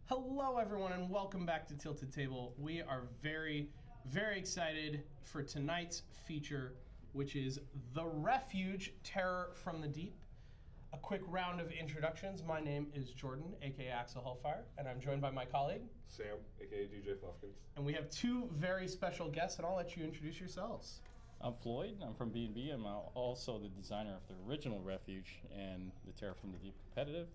Hello, everyone, and welcome back to Tilted Table. We are very, very excited for tonight's feature, which is The Refuge, Terror from the Deep. A quick round of introductions. My name is Jordan, aka Axel Hellfire, and I'm joined by my colleague, Sam, aka DJ Fluffkins. And we have two very special guests, and I'll let you introduce yourselves. I'm Floyd. I'm from B&B. I'm also the designer of the original Refuge and the Terror from the Deep competitive.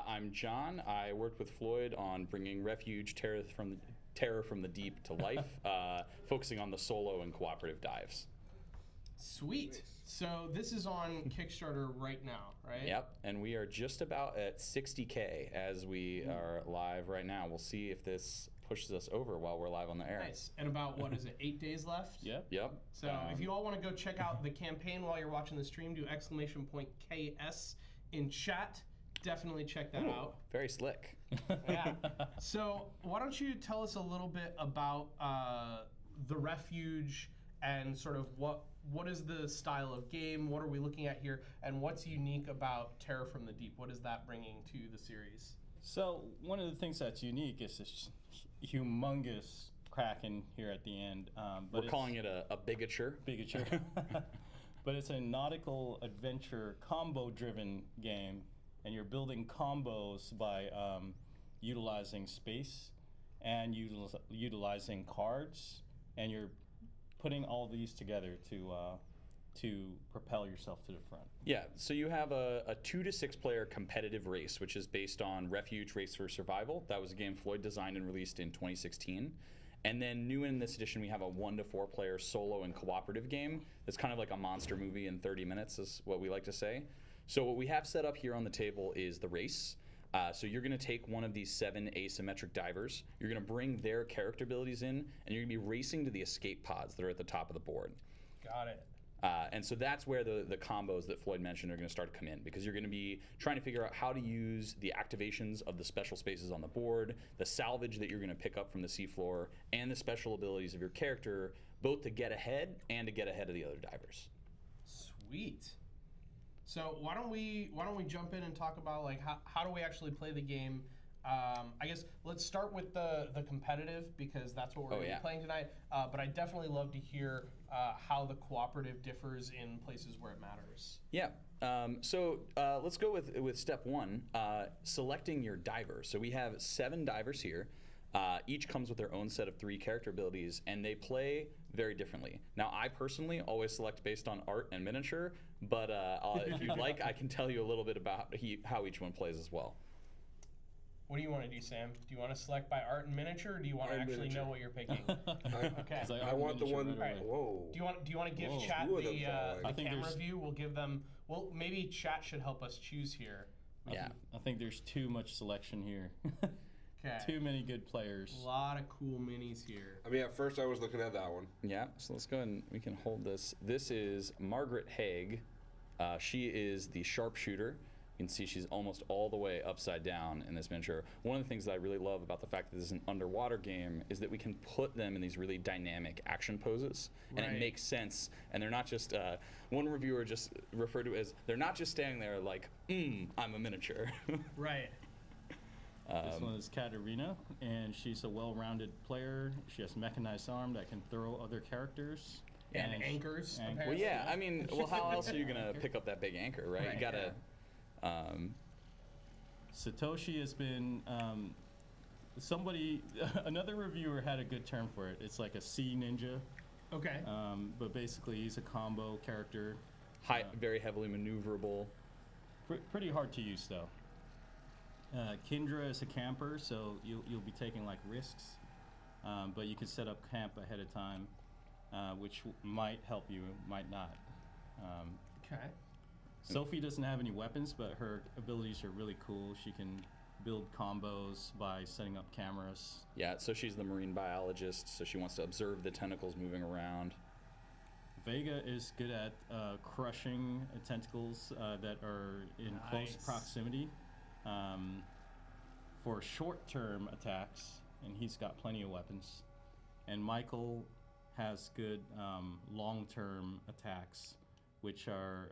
I'm John. I worked with Floyd on bringing Refuge, Terror from the Deep to life, focusing on the solo and cooperative dives. Sweet. Nice. So this is on Kickstarter right now, right? Yep, and we are just about at 60K as we are live right now. We'll see if this pushes us over while we're live on the air. Nice. And about, 8 days left? Yep. So if you all want to go check out the campaign while you're watching the stream, do !KS in chat. Definitely check that out. Very slick. Yeah. So why don't you tell us a little bit about the Refuge and sort of what is the style of game, what are we looking at here, and what's unique about Terror from the Deep? What is that bringing to the series? So one of the things that's unique is this humongous kraken here at the end. We're calling it a bigature. Bigature. But it's a nautical adventure combo-driven game, and you're building combos by utilizing space and utilizing cards, and you're putting all these together to propel yourself to the front. Yeah, so you have a 2 to 6 player competitive race, which is based on Refuge Race for Survival. That was a game Floyd designed and released in 2016. And then new in this edition, we have a 1 to 4 player solo and cooperative game. It's kind of like a monster movie in 30 minutes is what we like to say. So what we have set up here on the table is the race. So you're going to take one of these 7 asymmetric divers. You're going to bring their character abilities in, and you're going to be racing to the escape pods that are at the top of the board. Got it. And so that's where the combos that Floyd mentioned are going to start to come in, because you're going to be trying to figure out how to use the activations of the special spaces on the board, the salvage that you're going to pick up from the seafloor, and the special abilities of your character, both to get ahead and to get ahead of the other divers. Sweet. So why don't we jump in and talk about like how do we actually play the game? I guess let's start with the competitive, because that's what we're going to be playing tonight. But I'd definitely love to hear how the cooperative differs in places where it matters. Yeah. So let's go with step 1, selecting your divers. So we have 7 divers here. Each comes with their own set of 3 character abilities, and they play very differently. Now, I personally always select based on art and miniature, but if you'd like, I can tell you a little bit about how each one plays as well. What do you want to do, Sam? Do you want to select by art and miniature, or do you want to actually know what you're picking? Okay. Like, I want the one. Right. Whoa. Do you want to give chat the camera view? We'll give them. Well, maybe chat should help us choose here. Yeah. I think there's too much selection here. Okay. Too many good players. A lot of cool minis here. I mean, at first I was looking at that one. Yeah, so let's go ahead and we can hold this. This is Margaret Haig. She is the sharpshooter. You can see she's almost all the way upside down in this miniature. One of the things that I really love about the fact that this is an underwater game is that we can put them in these really dynamic action poses, and it makes sense. And they're not just, one reviewer just referred to it as, they're not just standing there like, I'm a miniature. Right. This one is Katerina, and she's a well-rounded player. She has mechanized arm that can throw other characters. And anchors. Well, yeah, I mean, well, how else are you going to pick up that big anchor, right? You got to... Satoshi has been another reviewer had a good term for it. It's like a sea ninja. Okay. But basically he's a combo character. Very heavily maneuverable. Pretty hard to use though. Kindra is a camper, so you'll be taking like risks, but you can set up camp ahead of time, which might help you, might not. Okay. Sophie doesn't have any weapons, but her abilities are really cool. She can build combos by setting up cameras. Yeah, so she's the marine biologist, so she wants to observe the tentacles moving around. Vega is good at crushing tentacles that are in close proximity for short-term attacks, and he's got plenty of weapons. And Michael has good long-term attacks, which are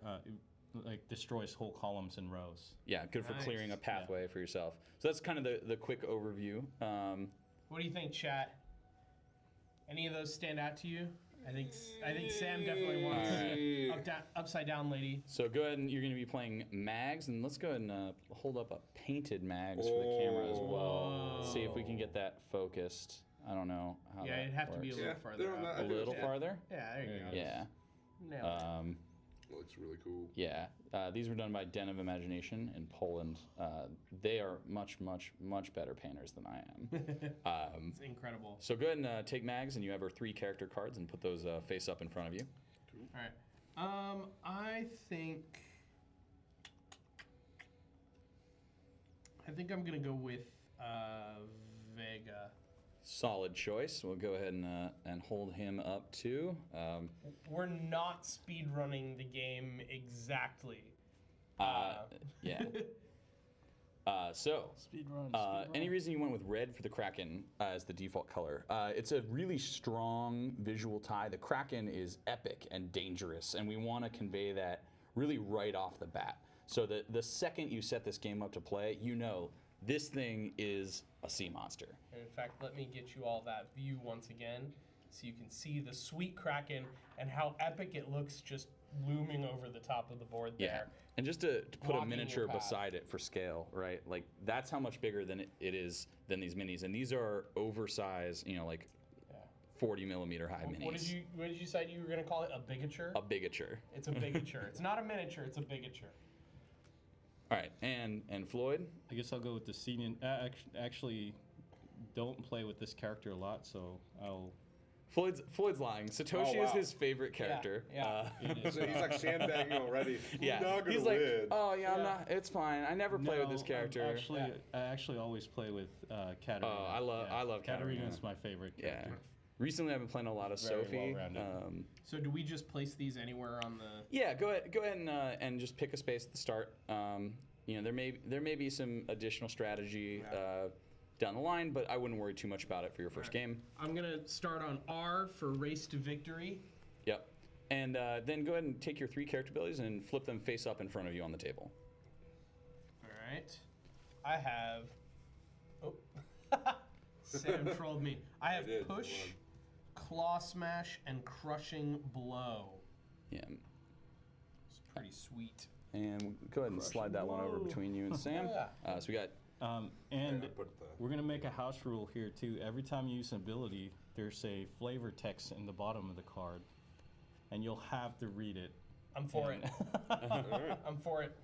like destroys whole columns and rows. Yeah, good for clearing a pathway for yourself. So that's kind of the quick overview. What do you think, chat? Any of those stand out to you? I think Sam definitely wants upside down lady. So go ahead and you're going to be playing mags, and let's go ahead and hold up a painted mags for the camera as well. Let's see if we can get that focused. I don't know how that it'd have works. to be a little farther up. A little farther? Yeah, there you go. Yeah. Nailed it. Looks really cool. Yeah, these were done by Den of Imagination in Poland. They are much, much, much better painters than I am. It's incredible. So go ahead and take mags, and you have our 3 character cards, and put those face up in front of you. All right. I think I'm gonna go with Vega. Solid choice. We'll go ahead and hold him up too. We're not speed running the game exactly. Yeah. So, any reason you went with red for the Kraken as the default color? It's a really strong visual tie. The Kraken is epic and dangerous, and we want to convey that really right off the bat. So the second you set this game up to play, you know this thing is a sea monster. And in fact, let me get you all that view once again, so you can see the sweet Kraken and how epic it looks just looming over the top of the board there. Yeah, and just to put a Blocking miniature your path. beside it for scale, right? Like that's how much bigger than it is than these minis, and these are oversized, like 40 millimeter high minis. What did you say you were gonna call it? A bigature? A bigature. It's a bigature. It's not a miniature. It's a bigature. All right, and Floyd. I guess I'll go with the senior. Actually, don't play with this character a lot, so I'll. Floyd's lying. Satoshi is his favorite character. Yeah. So he's like sandbagging already. Yeah, Not gonna he's like, win. oh yeah, I'm not. It's fine. I never play with this character. I actually always play with Katarina. Oh, I love Katarina. Katarina's my favorite character. Yeah. Recently, I've been playing a lot of Very Sophie. well-rounded. So do we just place these anywhere on the? Yeah, go ahead and just pick a space at the start. There may be some additional strategy down the line, but I wouldn't worry too much about it for your first game. I'm gonna start on R for Race to Victory. Yep. And then go ahead and take your 3 character abilities and flip them face up in front of you on the table. All right. I have. Oh. Sam trolled me. I have did. Push, Claw Smash, and Crushing Blow. Yeah. It's pretty sweet. And we'll go ahead and slide that one over between you and Sam. Yeah. So we got. And I put the- we're gonna make a house rule here too. Every time you use an ability, there's a flavor text in the bottom of the card, and you'll have to read it. I'm for it. I'm for it.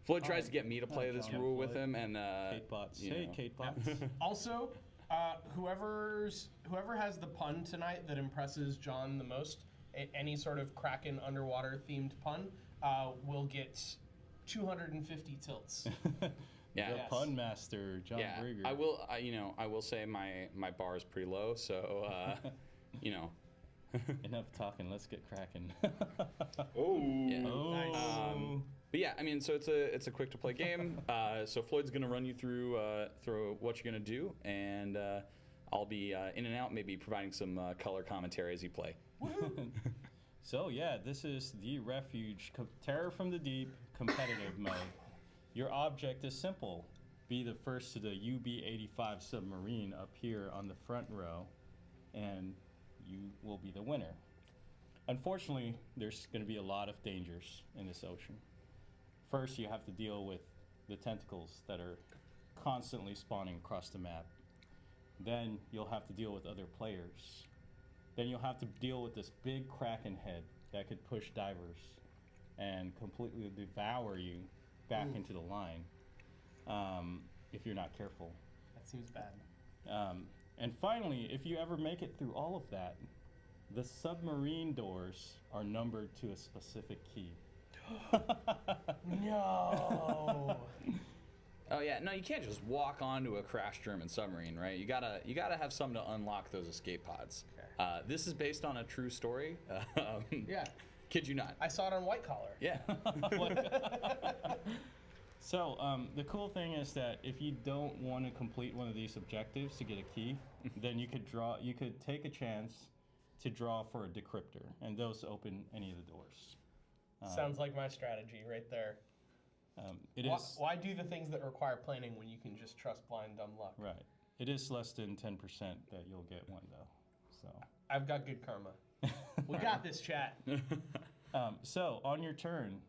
Floyd tries to get me to play this John rule with Floyd. him, and Kate Potts. you Hey, know. Kate Potts. Also, whoever has the pun tonight that impresses John the most, any sort of Kraken underwater themed pun, will get 250 tilts. Yeah. The Yes. pun master, John Yeah, Brieger. I will say my bar is pretty low, so Enough talking. Let's get cracking. Oh. Yeah. Oh. But yeah, I mean, so it's a quick to play game. So Floyd's gonna run you through what you're gonna do, and I'll be in and out, maybe providing some color commentary as you play. So yeah, this is the Refuge, Terror from the Deep, competitive mode. Your object is simple. Be the first to the UB-85 submarine up here on the front row, and you will be the winner. Unfortunately, there's going to be a lot of dangers in this ocean. First, you have to deal with the tentacles that are constantly spawning across the map. Then you'll have to deal with other players. Then you'll have to deal with this big Kraken head that could push divers and completely devour you back into the line if you're not careful. That seems bad. And finally, if you ever make it through all of that, the submarine doors are numbered to a specific key. No. Oh yeah, no, you can't just walk onto a crashed German submarine, right? You gotta have something to unlock those escape pods. Okay. This is based on a true story. Yeah. Kid you not. I saw it on White Collar. Yeah. So the cool thing is that if you don't want to complete one of these objectives to get a key, then you could take a chance to draw for a decryptor, and those open any of the doors. Sounds like my strategy right there. Why do the things that require planning when you can just trust blind dumb luck? Right. It is less than 10% that you'll get one, though. So I've got good karma. We got this, chat. So on your turn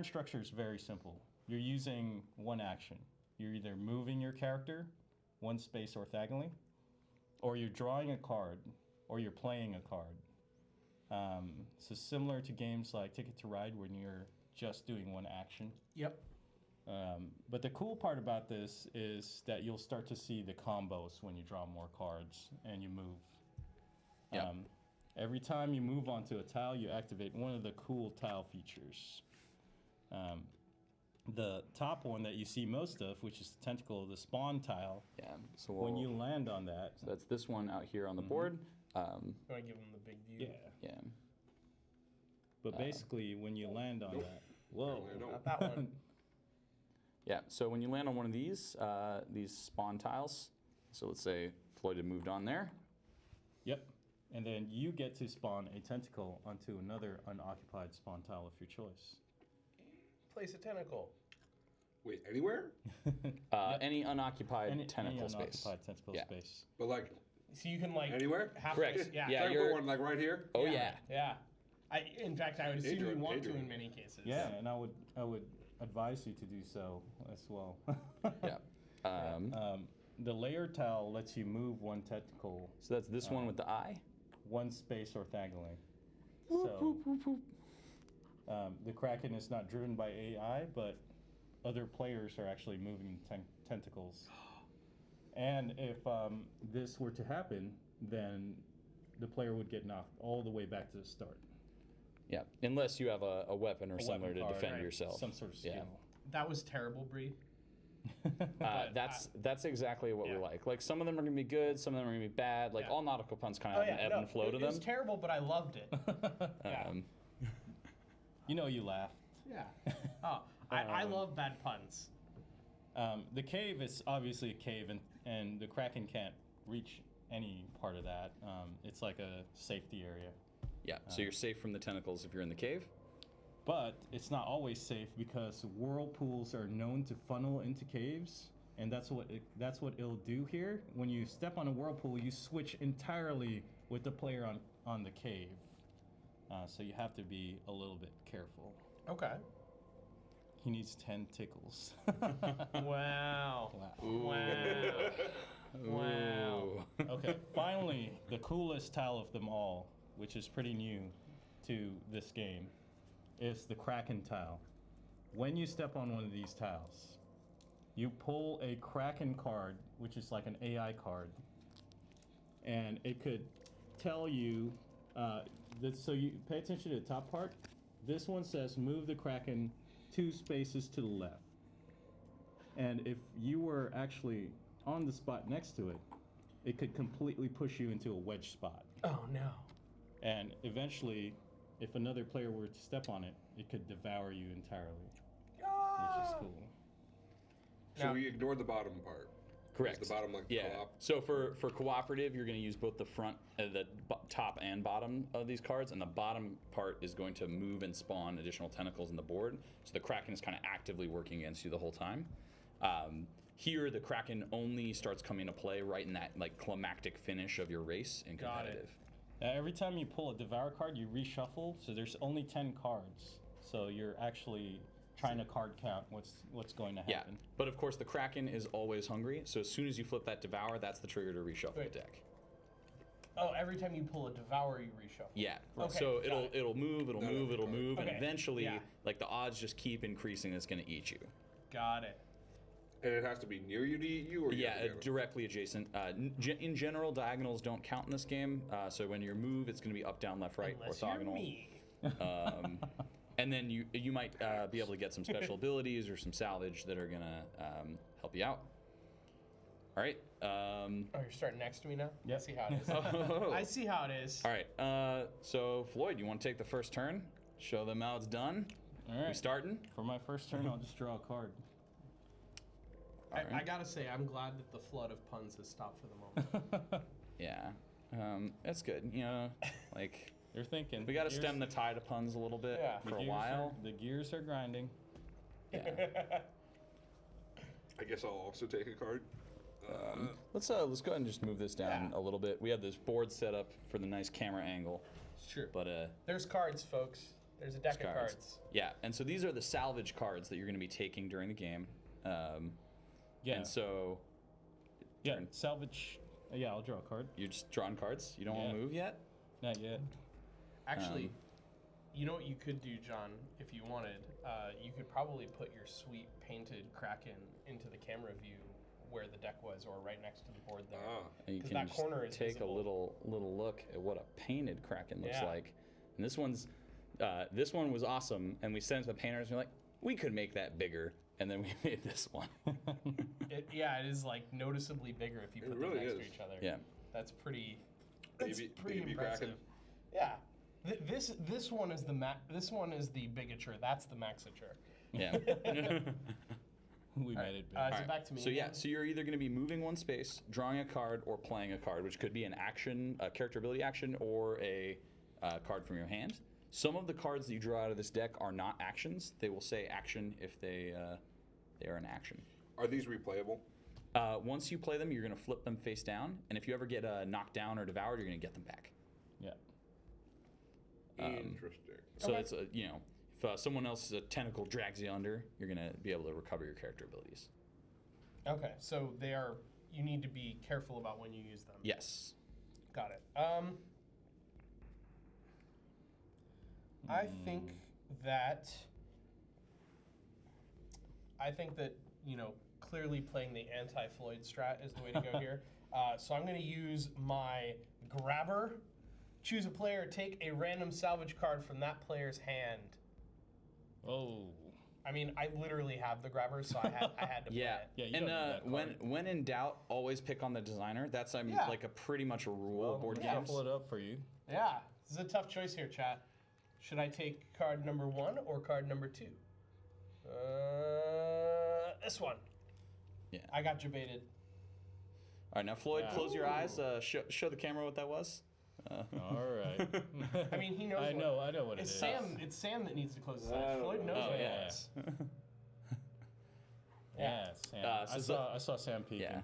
structure is very simple. You're using one action. You're either moving your character one space orthogonally, or you're drawing a card, or you're playing a card. So similar to games like Ticket to Ride when you're just doing one action. Yep. But the cool part about this is that you'll start to see the combos when you draw more cards and you move. Yep. Every time you move onto a tile, you activate one of the cool tile features. The top one that you see most of, which is the tentacle, the spawn tile. Yeah. So When you land on that, so that's this one out here on the board. You want to give them the big view? yeah. Yeah. But basically, when you land on that, whoa, Not that one. Yeah. So when you land on one of these spawn tiles, so let's say Floyd had moved on there. Yep. And then you get to spawn a tentacle onto another unoccupied spawn tile of your choice. Place a tentacle. Wait, anywhere? Any unoccupied tentacle any space. unoccupied tentacle Yeah. space. But like So you can like anywhere? Correct. Yeah. Yeah. Try to you're- put one like right here. Oh yeah. Yeah. In fact, I would assume you Adrian, want to Adrian. in many cases. Yeah, and I would advise you to do so as well. Yeah. The layer tile lets you move one tentacle So that's this one with the eye. one space orthogonally. So the Kraken is not driven by AI, but other players are actually moving tentacles. And if this were to happen, then the player would get knocked all the way back to the start. Yeah. Unless you have a weapon or A similar weapon to card, defend right. yourself. Some sort of skill. Yeah. That was terrible, Bree. That's exactly what we Yeah. like. Like some of them are gonna be good, some of them are gonna be bad. Like Yeah. all nautical puns kind of have an ebb and flow to It them. was terrible, but I loved it. Yeah. You know you laughed. Yeah. Oh, I love bad puns. The cave is obviously a cave, and the Kraken can't reach any part of that. It's like a safety area. Yeah. So you're safe from the tentacles if you're in the cave. But it's not always safe because whirlpools are known to funnel into caves, and that's what it'll do here. When you step on a whirlpool, you switch entirely with the player on the cave. So you have to be a little bit careful. Okay. He needs 10 tickles. Wow. Ooh. Wow. Wow. Ooh. Okay, finally, the coolest tile of them all, which is pretty new to this game, is the Kraken tile. When you step on one of these tiles, you pull a Kraken card, which is like an AI card, and it could tell you, so you pay attention to the top part. This one says move the Kraken 2 spaces to the left. And if you were actually on the spot next to it, it could completely push you into a wedge spot. Oh no. And eventually, if another player were to step on it, it could devour you entirely, which is cool. So Now- we ignored the bottom part. Correct. Is the bottom like yeah. co-op? So for cooperative, you're going to use both the front, top and bottom of these cards, and the bottom part is going to move and spawn additional tentacles in the board. So the Kraken is kind of actively working against you the whole time. Here, the Kraken only starts coming to play right in that like climactic finish of your race in Got it. competitive. Every time you pull a Devour card, you reshuffle, so there's only 10 cards. So you're actually trying to card count what's going to Yeah, happen. but of course the Kraken is always hungry. So as soon as you flip that Devour, that's the trigger to reshuffle Wait. the deck. Oh, every time you pull a Devour, you reshuffle. Yeah. Okay, So got it. it'll move, and Okay, eventually, yeah. like the odds just keep increasing. It's going to eat you. Got it. And it has to be near you to eat you, or you have Yeah, to get it? directly adjacent. In general, diagonals don't count in this game. So when you move, it's going to be up, down, left, right, Unless orthogonal. you're me. And then you might be able to get some special abilities or some salvage that are going to help you out. All right. Oh, you're starting next to me now? Yep. I see how it is. Oh. I see how it is. All right. So Floyd, you want to take the first turn? Show them how it's done. All right. We starting? For my first turn, I'll just draw a card. I gotta say, I'm glad that the flood of puns has stopped for the moment. Yeah. That's good. You know, like You're thinking. we got to stem the tide of puns a little bit Yeah. for a while. The gears are grinding. Yeah. I guess I'll also take a card. Let's go ahead and just move this down a little bit. We have this board set up for the nice camera angle, It's true. but There's cards, folks. There's a deck of cards. Yeah, and so these are the salvage cards that you're going to be taking during the game. Yeah. And so Yeah. Salvage. Yeah, I'll draw a card. you're just drawing cards. You don't want to move yet. Not yet. Actually, you know what you could do, John, if you wanted? You could probably put your sweet painted Kraken into the camera view where the deck was, or right next to the board there. And you 'Cause can that just corner is take visible. a little look at what a painted Kraken looks Yeah. like. And this one was awesome. And we sent it to the painters. And we're like, we could make that bigger. And then we made this one. It is like noticeably bigger if you put them really next is. to each other. Yeah. That's pretty. Baby impressive. Kraken. Yeah. This one is this one is the bigature. That's the maxiture. Yeah. We made it big. Is Alright, it back to me? So yeah, again? so you're either going to be moving one space, drawing a card, or playing a card, which could be an action, a character ability action, or a card from your hand. Some of the cards that you draw out of this deck are not actions. They will say action if they are an action. Are these replayable? Once you play them, you're going to flip them face down, and if you ever get knocked down or devoured, you're going to get them back. Yeah. Interesting. So Okay. it's if someone else's tentacle drags you under, you're going to be able to recover your character abilities. Okay, so you need to be careful about when you use them. Yes. Got it. I think that clearly playing the anti-Floyd strat is the way to go here. So I'm going to use my grabber. Choose a player, take a random salvage card from that player's hand. Oh. I mean, I literally have the grabber, so I had to Yeah. play it. Yeah, you And don't need that card. when in doubt, always pick on the designer. That's Yeah. like a pretty much a rule of board We'll games. shuffle it up for you. Yeah, this is a tough choice here, chat. Should I take card number 1 or card number 2? This one. Yeah. I got debated. All right, now Floyd, Yeah. close your eyes. Show the camera what that was. All right. I mean, he knows. I know what it It's is. Sam. It's Sam that needs to close his eyes. Floyd knows Oh, what yeah. it is. Yeah, Sam. I saw Sam peeking. Yeah.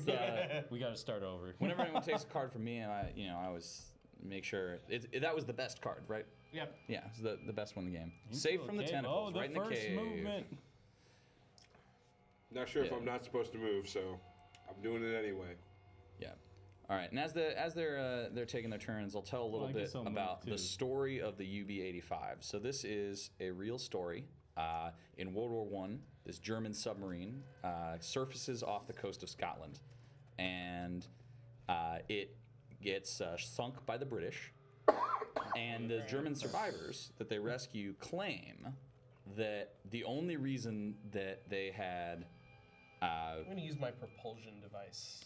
So, We got to start over. whenever anyone takes a card from me, I always make sure that was the best card, right? Yep. Yeah, it's the best one in the game. Into Safe a from the cave. tentacles, Oh, right in the first cave. movement. Not sure if Yeah. I'm not supposed to move, so I'm doing it anyway. Yeah. All right, and as they're taking their turns, I'll tell a little I bit guess I'll move about too. the story of the UB-85. So this is a real story. In World War I, this German submarine surfaces off the coast of Scotland, and it gets sunk by the British. And the German survivors that they rescue claim that the only reason that they had I'm going to use my propulsion device.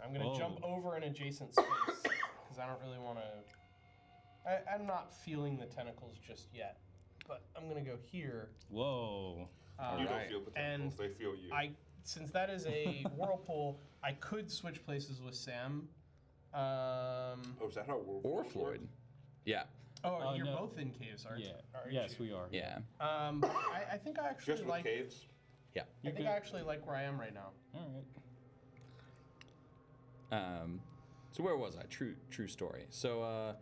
I'm going to Oh. jump over an adjacent space because I don't really want to. I'm not feeling the tentacles just yet, but I'm going to go here. Whoa. You don't Right. feel the And tentacles, they feel you. Since that is a whirlpool, I could switch places with Sam. Oh, is that how World or War Floyd. works? Yeah. Oh, you're no. both in caves, aren't Yeah. aren't Yes, you? we are. Yeah. I think I actually Just with like. caves? Yeah. I think I actually like where I am right now. All right. So where was I? True story. So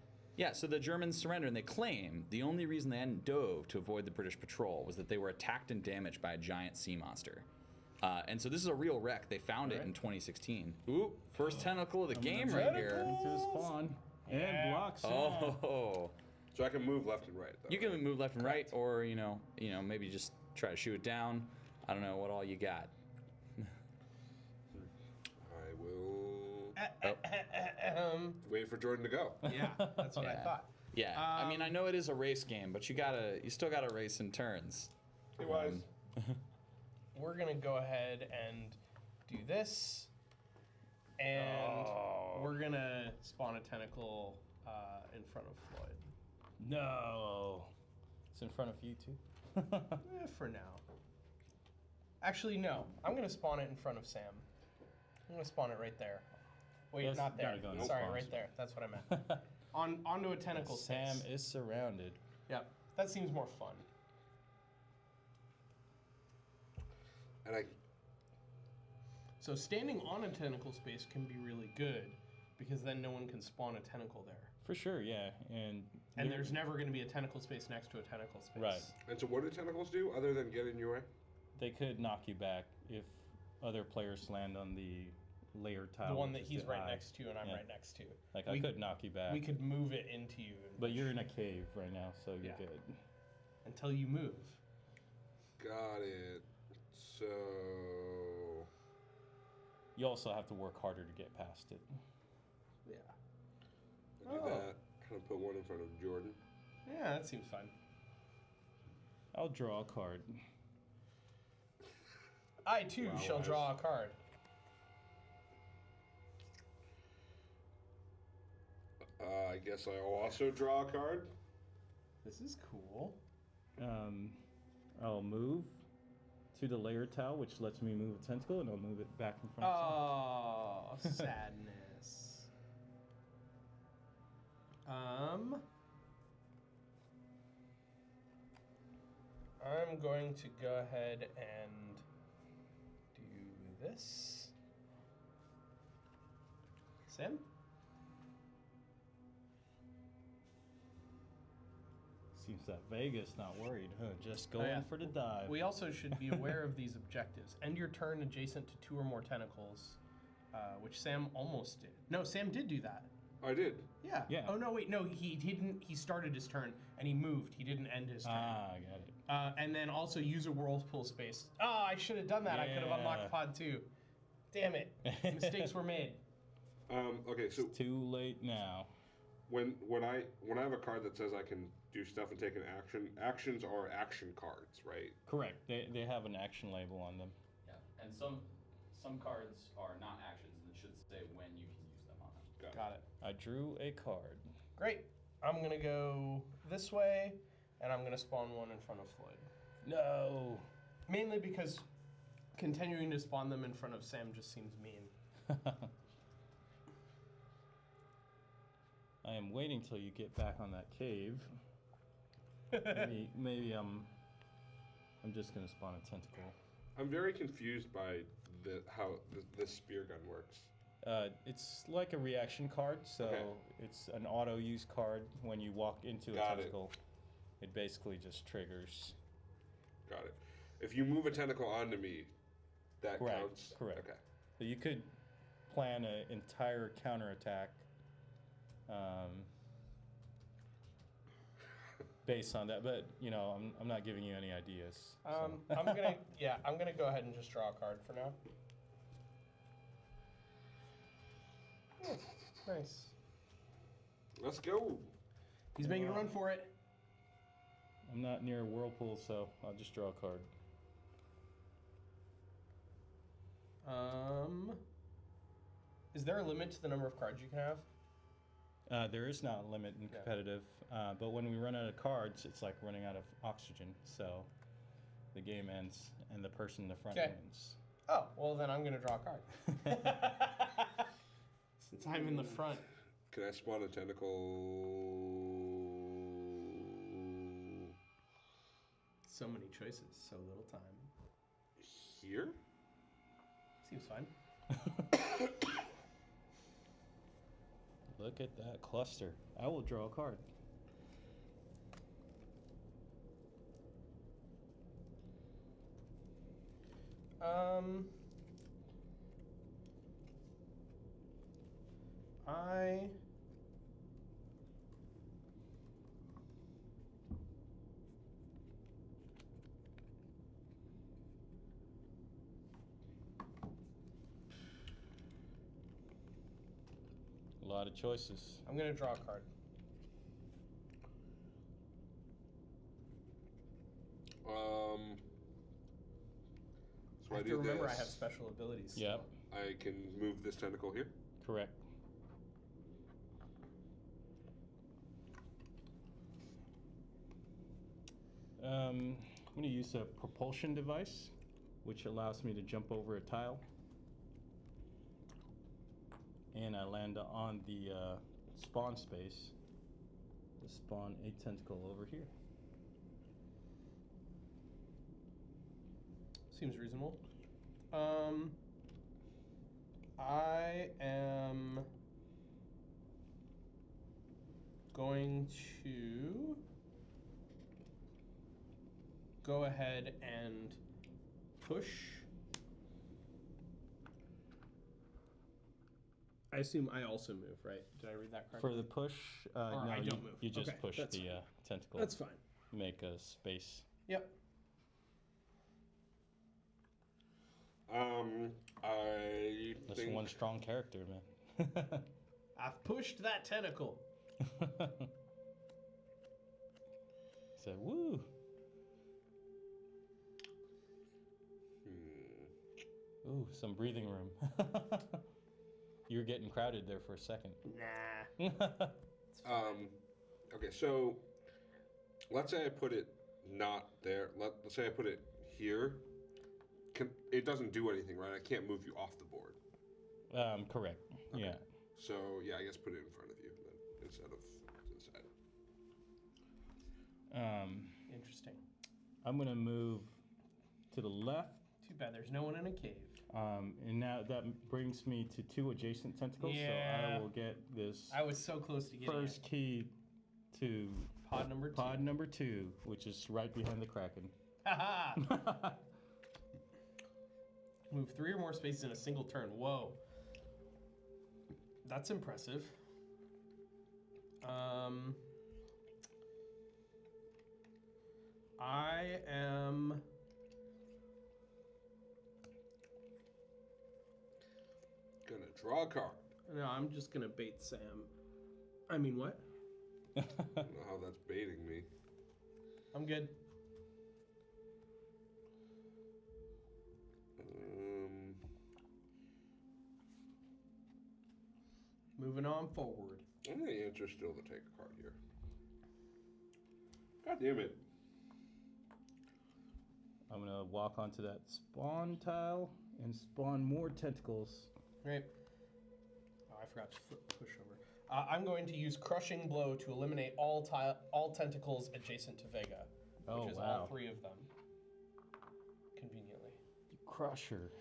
so the Germans surrender, and they claim the only reason they hadn't dove to avoid the British patrol was that they were attacked and damaged by a giant sea monster. And so this is a real wreck. They found it in 2016. Ooh, first tentacle of the game right here. Into the spawn. Yeah. And blocks. Oh, So I can move left and right, though. you can move left and right, or maybe just try to shoot it down. I don't know what all you got. I will Um, wait for Jordan to go. yeah, that's what I Yeah. thought. Yeah, I mean, I know it is a race game, but you still gotta race in turns. It was. We're gonna go ahead and do this, and we're gonna spawn a tentacle in front of Floyd. No. It's in front of you too. For now. Actually, no. I'm gonna spawn it in front of Sam. I'm gonna spawn it right there. Wait, Yes, not there. gotta go in Sorry, response. right there. That's what I meant. Onto a tentacle Sam space. is surrounded. Yep, that seems more fun. And So standing on a tentacle space can be really good because then no one can spawn a tentacle there. For sure, yeah. And There's never going to be a tentacle space next to a tentacle space. Right. And so what do tentacles do other than get in your way? they could knock you back if other players land on the layer tile. The one which that is he's the right eye. next to and I'm Yeah. right next to. Like, we- I could knock you back. We could move it into you. But you're in a cave right now, so you're Yeah. good. Until you move. Got it. So You also have to work harder to get past it. Yeah. I do Oh. that. Kind of put one in front of Jordan. Yeah, that seems fun. I'll draw a card. I too Wow, shall eyes. draw a card. I guess I'll also draw a card. This is cool. I'll move to the layer tile, which lets me move a tentacle, and I'll move it back in front of Oh, sadness. I'm going to go ahead and do this. Sam? Seems that Vegas not worried, huh? Just Oh, going yeah. for the dive. We also should be aware of these objectives. End your turn adjacent to 2 or more tentacles, which Sam almost did. No, Sam did do that. I did. Yeah. Yeah. Oh no, wait, no, he didn't. He started his turn and he moved. He didn't end his turn. Ah, I got it. And then also use a whirlpool space. Oh, I should have done that. I could have Yeah. unlocked pod 2. Damn it. Mistakes were made. Okay, so It's too late now. when I have a card that says I can do stuff and take an action, actions are action cards, right? Correct. They have an action label on them. Yeah, and some cards are not actions and it should say when you can use them on them. Got it. I drew a card. Great. I'm going to go this way, and I'm going to spawn one in front of Floyd. No. Mainly because continuing to spawn them in front of Sam just seems mean. I am waiting till you get back on that cave. Maybe I'm just gonna spawn a tentacle. I'm very confused by how this spear gun works. It's like a reaction card, so Okay. it's an auto use card. When you walk into a Got it. tentacle, it basically just triggers. Got it. If you move a tentacle onto me, that Correct, counts? correct. Okay. So you could plan an entire counterattack based on that, but I'm not giving you any ideas. so. I'm gonna go ahead and just draw a card for now. Oh, nice. Let's go. He's making a run for it. I'm not near a whirlpool, so I'll just draw a card. Is there a limit to the number of cards you can have? There is not a limit in Yeah. competitive, but when we run out of cards, it's like running out of oxygen. So the game ends, and the person in the front Okay. wins. Oh, well then I'm gonna draw a card. Since I'm in the front. Can I spawn a tentacle? So many choices, so little time. Here? Seems fine. Look at that cluster. I will draw a card. I A lot of choices. I'm gonna draw a card. So I I have do to remember this. I have special abilities. Yep, I can move this tentacle here. correct. I'm going to use a propulsion device, which allows me to jump over a tile. and I land on the spawn space. To spawn a tentacle over here. Seems reasonable. I am going to go ahead and push. I assume I also move, right? Did I read that correctly? For the push, no, I don't move. you just Okay, push that's the fine. tentacle. That's fine. Make a space. Yep. I That's think one strong character, man. I've pushed that tentacle. Said, woo. Ooh, some breathing room. You were getting crowded there for a second. Nah. Okay, so let's say I put it not there. Let's say I put it here. It doesn't do anything, right? I can't move you off the board. Correct. Okay. Yeah. So yeah, I guess put it in front of you then, instead of to the side. Interesting. I'm gonna move to the left. Too bad there's no one in a cave. And now that brings me to 2 adjacent tentacles. So Yeah. I will get this I was so close to getting first key to pod number 2. pod number 2, which is right behind the Kraken. Haha! Move 3 or more spaces in a single turn. Whoa. That's impressive. I am Gonna draw a card. no, I'm just gonna bait Sam. I mean what? I don't know how that's baiting me. I'm good. Moving on forward. I'm gonna answer still to take a card here. God damn it. I'm gonna walk onto that spawn tile and spawn more tentacles. Right. Oh, I forgot to push over. I'm going to use Crushing Blow to eliminate all tentacles adjacent to Vega, Oh, which is wow. all 3 of them. Conveniently. Crusher.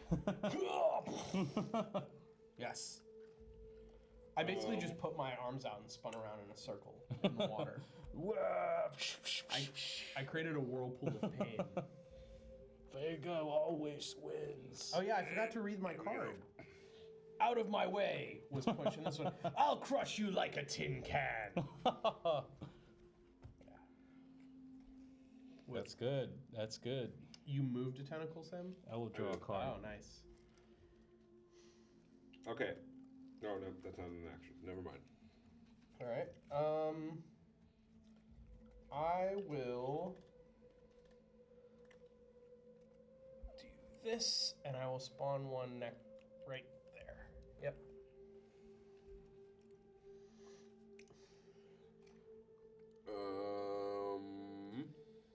Yes. I basically just put my arms out and spun around in a circle in the water. I created a whirlpool of pain. Vega always wins. Oh yeah, I forgot to read my card. Out of my way was pushing this one. I'll crush you like a tin can. That's good. That's good. You moved a tentacle, Sam? I will draw a card. Oh, nice. Okay. No, that's not an action. Never mind. All right. I will do this, and I will spawn one right there. Yep.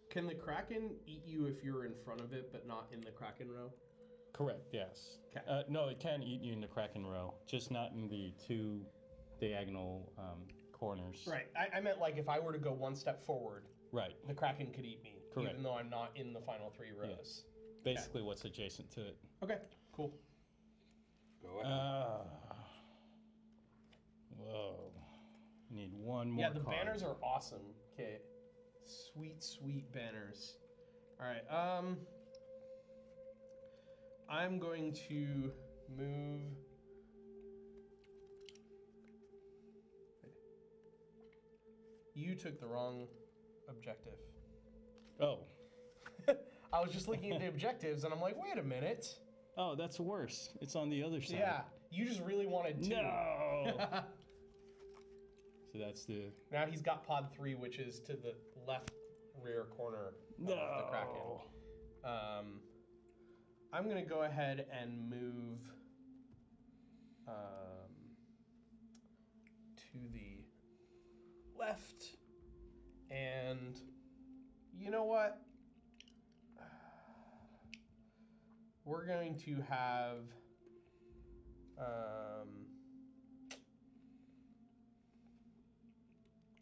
Can the Kraken eat you if you're in front of it, but not in the Kraken row? Correct, yes. 'Kay. No, it can eat you in the Kraken row, just not in the 2 diagonal corners. Right. I meant like if I were to go one step forward, Right. the Kraken could eat me, Correct. even though I'm not in the final 3 rows. Yes. Basically what's adjacent to it. Okay, cool. Go ahead. Whoa. Need one more Yeah, the card. banners are awesome. Okay. Sweet, sweet banners. All right. I'm going to move. You took the wrong objective. Oh. I was just looking at the objectives and I'm like, wait a minute. Oh, that's worse. It's on the other side. Yeah, you just really wanted 2. No. So that's the... Now he's got pod 3, which is to the left rear corner of the Kraken. I'm going to go ahead and move to the left. And you know what? We're going to have...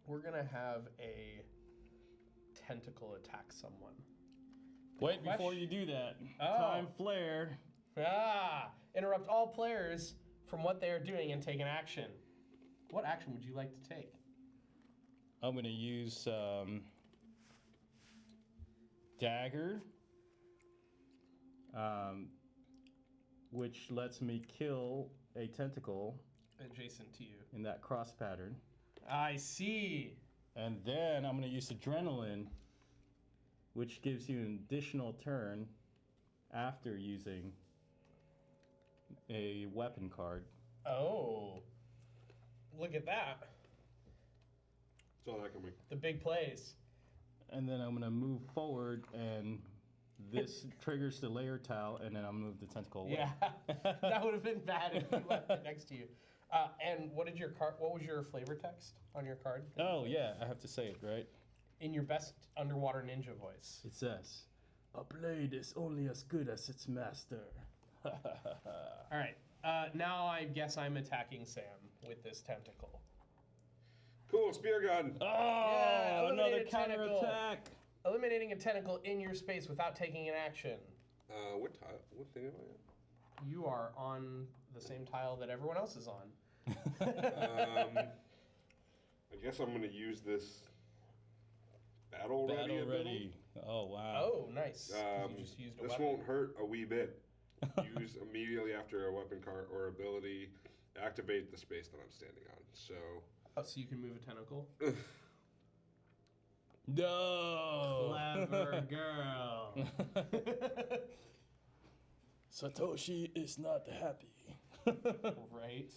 we're gonna have a tentacle attack someone. Wait, before you do that, Oh. time flare. Interrupt all players from what they are doing and take an action. What action would you like to take? I'm gonna use dagger, which lets me kill a tentacle Adjacent to you. in that cross pattern. I see. And then I'm gonna use adrenaline, which gives you an additional turn after using a weapon card. Oh. Look at that. Saw that coming. The big plays. And then I'm gonna move forward, and this triggers the layer tile, and then I'll move the tentacle away. Yeah. That would have been bad if you left it next to you. And what was your flavor text on your card? Oh yeah, I have to say it, right? In your best underwater ninja voice. It says, "A blade is only as good as its master." All right. Now I guess I'm attacking Sam with this tentacle. Cool, spear gun. Oh, Yeah, another eliminate a tentacle. counterattack. Eliminating a tentacle in your space without taking an action. What thing am I You are on the same tile that everyone else is on. I guess I'm gonna use this battle ready. Battle ability. ready. Oh wow. Oh, nice. You just used a This weapon. won't hurt a wee bit. Use immediately after a weapon card or ability. Activate the space that I'm standing on. So. Oh, so you can move a tentacle? No. Clever girl. Satoshi is not happy. Right.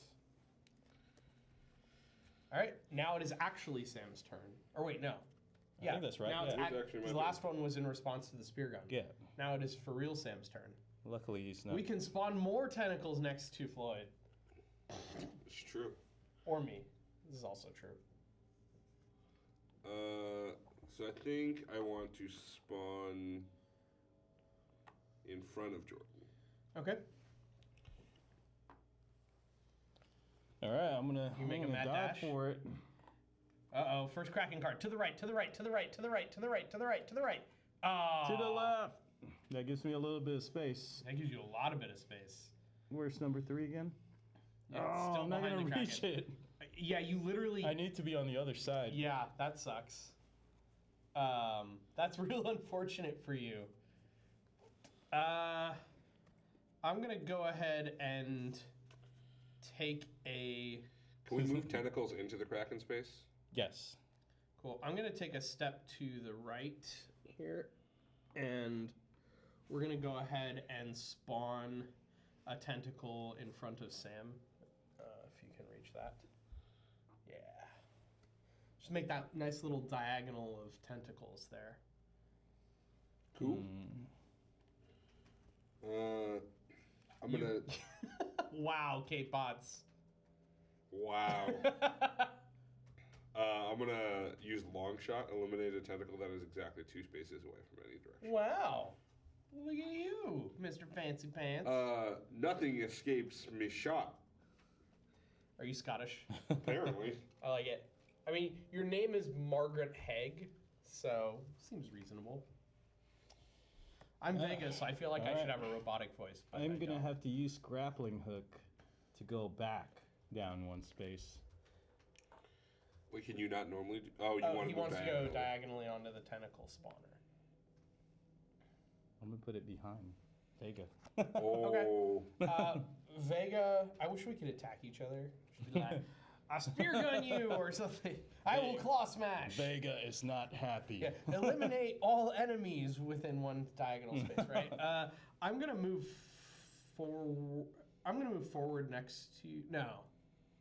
All right. Now it is actually Sam's turn. Or wait, no. I think that's right, Now yeah. it's It's actually my the turn. last one was in response to the spear gun. Yeah. Now it is for real Sam's turn. Luckily, he's not. We can spawn more tentacles next to Floyd. It's true. Or me. This is also true. So I think I want to spawn in front of Jordan. Okay. All right, I'm gonna. You make I'm a gonna mad dive dash? for it. Uh-oh. First cracking card. To the right, to the right, to the right, to the right, to the right, to the right, to the right. Ah. To the left. That gives me a little bit of space. That gives you a lot of bit of space. Where's number 3 again? Yeah, it's Oh, still I'm not behind gonna the reach Kraken. it. Yeah, you literally. I need to be on the other side. Yeah, that sucks. That's real unfortunate for you. I'm gonna go ahead and take a. Can we move tentacles into the Kraken space? Yes. Cool. I'm gonna take a step to the right here, and we're gonna go ahead and spawn a tentacle in front of Sam. If you can reach that. Yeah. Just make that nice little diagonal of tentacles there. Cool. Mm. I'm gonna. Wow, K-Pots. Wow. I'm gonna use long shot, eliminate a tentacle that is exactly 2 spaces away from any direction. Wow. Look at you, Mr. Fancy Pants. Nothing escapes me shot. Are you Scottish? Apparently. I like it. I mean, your name is Margaret Haig, so seems reasonable. I'm Vegas, so I feel like I should have a robotic voice. But I'm I gonna don't. have to use grappling hook to go back down 1 space. Wait, can you not normally do? Oh, you want He to move wants to go diagonally. diagonally onto the tentacle spawner. I'm gonna put it behind Vega. Oh. Vega, I wish we could attack each other. Just be like, I spear gun you or something. I will claw smash. Vega is not happy. Yeah, eliminate all enemies within 1 diagonal space, right? I'm gonna move forward. I'm gonna move forward next to you. No,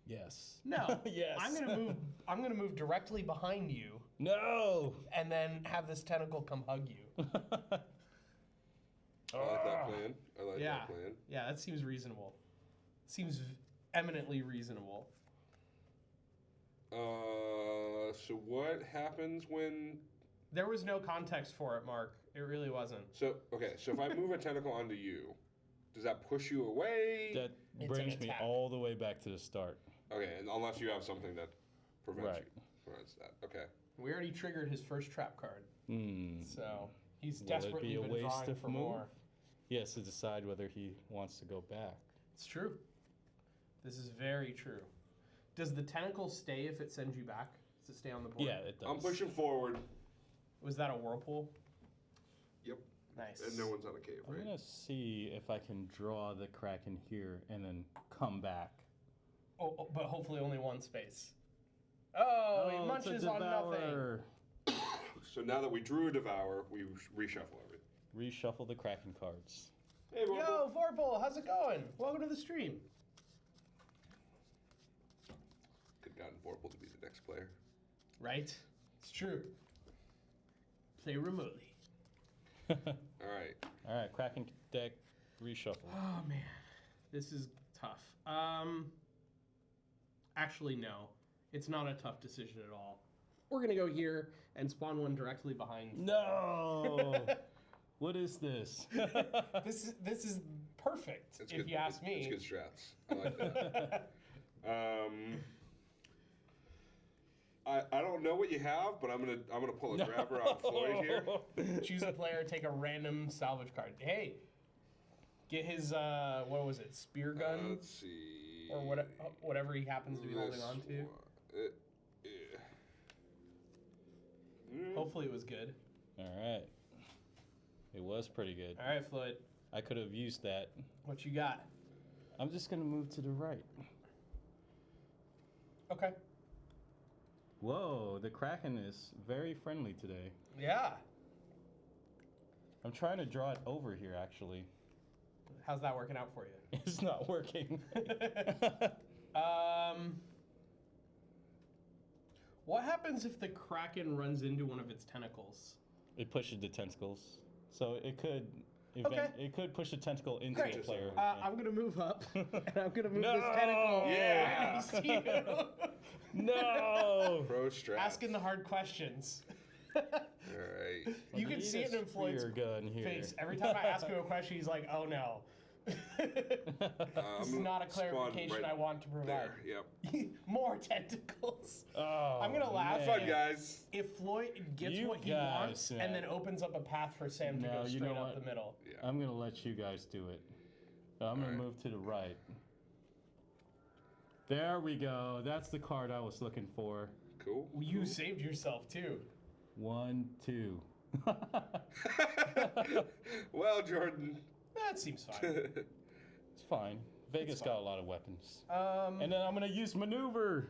Yes. no. Yes. I'm gonna move directly behind you, No. and then have this tentacle come hug you. I like that plan. I like Yeah, that plan. yeah. That seems reasonable. Seems eminently reasonable. So what happens when? There was no context for it, Mark. It really wasn't. So if I move a tentacle onto you, does that push you away? That It's brings an me attack. all the way back to the start. Okay, and unless you have something that prevents Right. you. That's that. Okay. We already triggered his first trap card. So he's Will it desperately be a been waste drawing of for move? more. He has to decide whether he wants to go back. It's true. This is very true. Does the tentacle stay if it sends you back? Does it stay on the board? Yeah, it does. I'm pushing forward. Was that a whirlpool? Yep. Nice. And no one's on a cave, I'm right? gonna see if I can draw the Kraken here and then come back. Oh, but hopefully only one space. Oh, he it's a munches on nothing. Devourer. So now that we drew a Devour, we reshuffle everything. Reshuffle the Kraken cards. Hey, Vorpal. Yo, Vorpal, how's it going? Welcome to the stream. Could have gotten Vorpal to be the next player. Right? It's true. Play remotely. All right. All right, Kraken deck reshuffle. Oh man, this is tough. Actually, no, it's not a tough decision at all. We're gonna go here and spawn one directly behind. No. What is this? This is perfect. It's if good, you ask me. It's good strats. I like that. I don't know what you have, but I'm gonna pull a grabber out of Floyd here. Choose a player, take a random salvage card. Hey, get his what was it, spear gun, Let's see. or whatever he happens to be holding on to. Hopefully it was good. All right. It was pretty good. All right, Floyd, I could have used that. what you got? I'm just gonna move to the right. Okay. Whoa, the Kraken is very friendly today. Yeah. I'm trying to draw it over here, actually. How's that working out for you? It's not working. What happens if the Kraken runs into one of its tentacles? It pushes the tentacles, so it could. Okay. It could push a tentacle into Great. the player. I'm gonna move up, and I'm gonna move No! this tentacle Yeah! right next to you. No. Pro strats. Asking the hard questions. All right. You can see it in Floyd's gun here. face. Every time I ask him a question, he's like, "Oh no." This is not a clarification I want to provide. There. Yep. More tentacles. Oh, I'm gonna laugh. man. Fun, guys. If Floyd gets You what he guys, wants man. and then opens up a path for Sam to No, go you straight know up what? the middle. Yeah. I'm gonna let you guys do it. I'm gonna Alright. move to the right. There we go. That's the card I was looking for. Cool. You saved yourself too. 1, 2. Well, Jordan. That seems fine. It's fine. Vegas It's got fine. a lot of weapons. And And then I'm gonna use maneuver.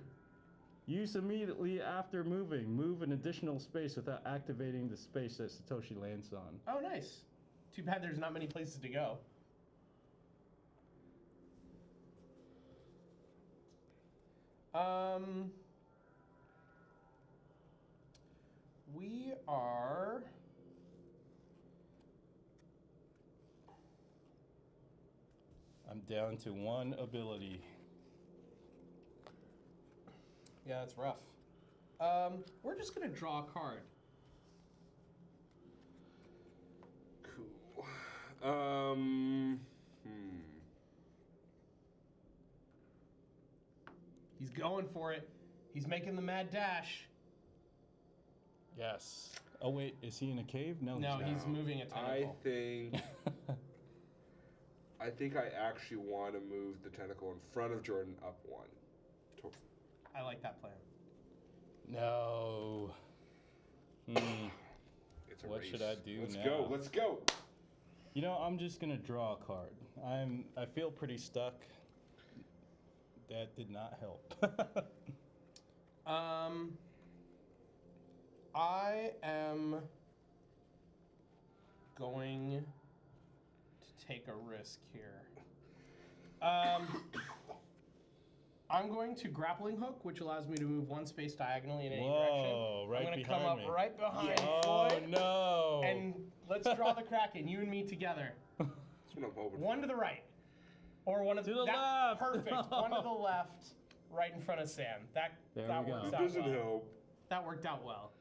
Use immediately after moving. Move an additional space without activating the space that Satoshi lands on. oh, nice. Too bad there's not many places to go. We are. I'm down to 1 ability. Yeah, that's rough. We're just gonna draw a card. Cool. He's going for it. He's making the mad dash. Yes. Oh wait, is he in a cave? No. No, he's he's moving a tentacle. I think I actually want to move the tentacle in front of Jordan up 1. I like that plan. No. It's a What race. should I do Let's now? go. Let's go. You know, I'm just gonna draw a card. I feel pretty stuck. That did not help. I am going to take a risk here. I'm going to grappling hook, which allows me to move 1 space diagonally in any Whoa, direction. right I'm going to come behind up me. right behind Oh Floyd. no! And let's draw the Kraken, you and me together. That's what I'm hoping. One to the right. Or one of To the that, left. Perfect. One to the left, right in front of Sam. That There that we go. works It out doesn't well. help. That worked out well.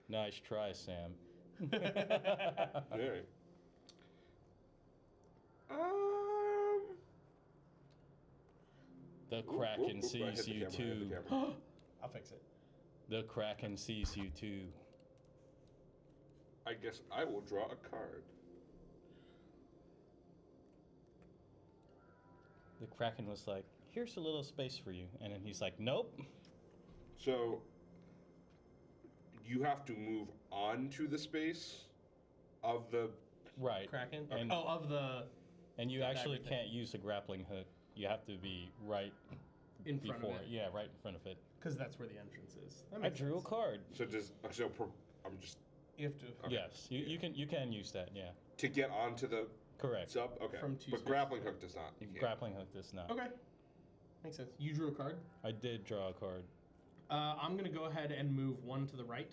Nice try, Sam. Yeah. The Oop, Kraken oop, oop, I hit sees the you camera, I hit too. the camera. I'll fix it. The Kraken sees you too. I guess I will draw a card. The Kraken was like, here's a little space for you. And then he's like, nope. So you have to move onto the space of the. Right. Kraken? And, of the... and you actually everything. can't use a grappling hook. You have to be right In front before. of it. Yeah, right in front of it. Because that's where the entrance is. That I makes drew sense. a card. So I'm just You have to... Okay. Yes, you can use that. Yeah, to get onto the correct. sub. Okay, From two but spaces. grappling hook does not. You can't. Grappling hook does not. Okay. Makes sense. You drew a card. I did draw a card. I'm going to go ahead and move one to the right.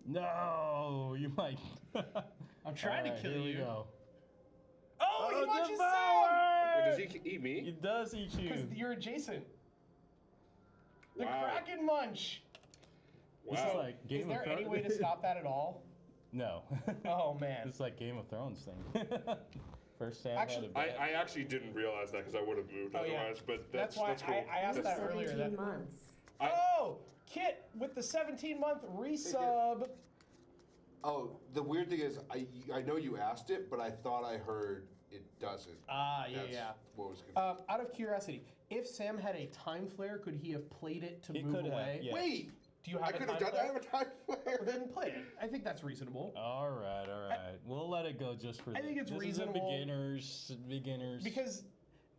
No, you might. I'm trying to kill here you. We go. Oh, he watches Sam! Wait, does he eat me? He does eat you. Because you're adjacent. The Wow. Kraken Munch. This is Wow. like Game Is of there Thrones. any way to stop that at all? No. Oh, man. It's like Game of Thrones thing. First Sam Actually, had a bet. I actually didn't realize that because I would have moved Oh, yeah. otherwise. But That's why cool. I asked that earlier. 17 months. Oh, Kit with the 17-month resub. Oh, the weird thing is, I know you asked it, but I thought I heard it doesn't. Ah, yeah, That's yeah. what was confusing. Out of curiosity, if Sam had a time flare, could he have played it to He move could have, away? yeah. Wait, Do you I have a could time have done that. I flare? have a time flare. Well, then play it. I think that's reasonable. All right. We'll let it go just for I think it's this reasonable. Is a beginners. Because,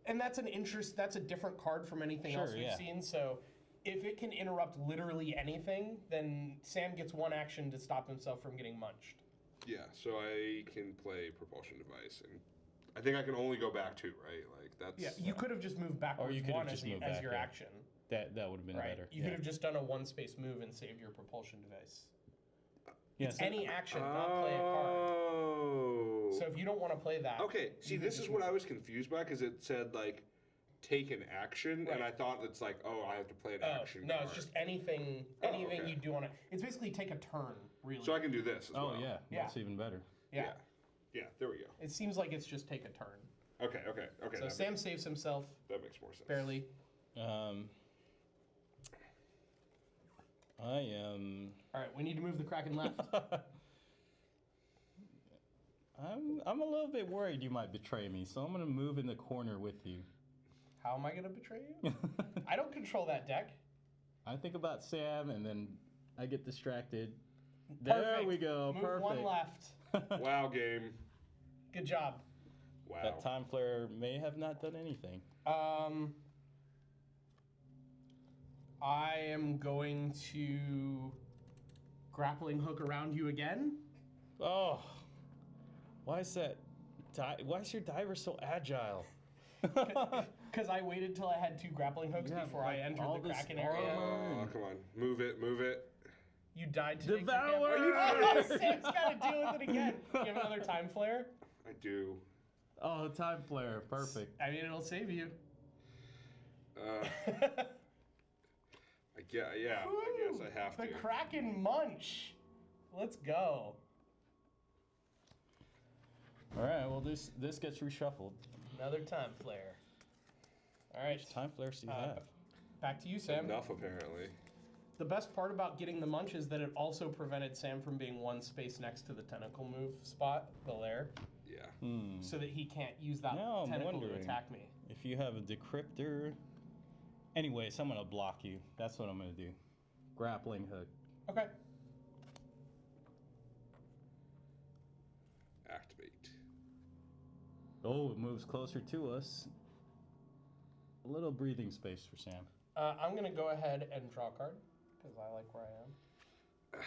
and that's a different card from anything Sure, else we've yeah. seen. So, if it can interrupt literally anything, then Sam gets one action to stop himself from getting munched. Yeah, so I can play propulsion device, and I think I can only go back two, right? Like that's. Yeah, you could have just moved backwards you could have one just as, moved as back, your yeah. action. that would have been Right. better. You could have just done a one-space move and saved your propulsion device. yeah, It's so- any action, not play a card. Oh. So if you don't want to play that, Okay, see, you could this is just what move. I was confused by because it said like take an action, Right. and I thought it's like, oh, I have to play an Oh, action. no, card. it's just anything Oh, anything okay. you do on it. It's basically take a turn, really. So I can do this as Oh well. yeah, Yeah. that's even better. yeah. Yeah, there we go. It seems like it's just take a turn. Okay. So that, Sam saves himself that makes more sense. barely. I am. All right, we need to move the Kraken left. I'm a little bit worried you might betray me, so I'm gonna move in the corner with you. How am I going to betray you? I don't control that deck. I think about Sam, and then I get distracted. There Perfect. we go. Move Perfect. one left. Wow, game. Good job. Wow. That time flare may have not done anything. I am going to grappling hook around you again. Oh, why is that? Why is your diver so agile? Because I waited till I had two grappling hooks You have, before I like, entered all the this Kraken armor. area. Oh, come on. Move it. You died to Devour! Oh, Sam's got to deal with it again. You have another time flare? I do. Oh, time flare. Perfect. I mean, it'll save you. I guess I have The to. Kraken Munch. Let's go. All right. Well, this gets reshuffled. Another time flare. All right. Which time flares do you have? Back to you, Sam. Enough, apparently. The best part about getting the munch is that it also prevented Sam from being one space next to the tentacle move spot, the lair, Yeah. so that he can't use that Now I'm tentacle to wondering. attack me. If you have a decryptor. Anyways, I'm gonna block you. That's what I'm gonna do. Grappling hook. Okay. Activate. Oh, it moves closer to us. A little breathing space for Sam. I'm going to go ahead and draw a card because I like where I am.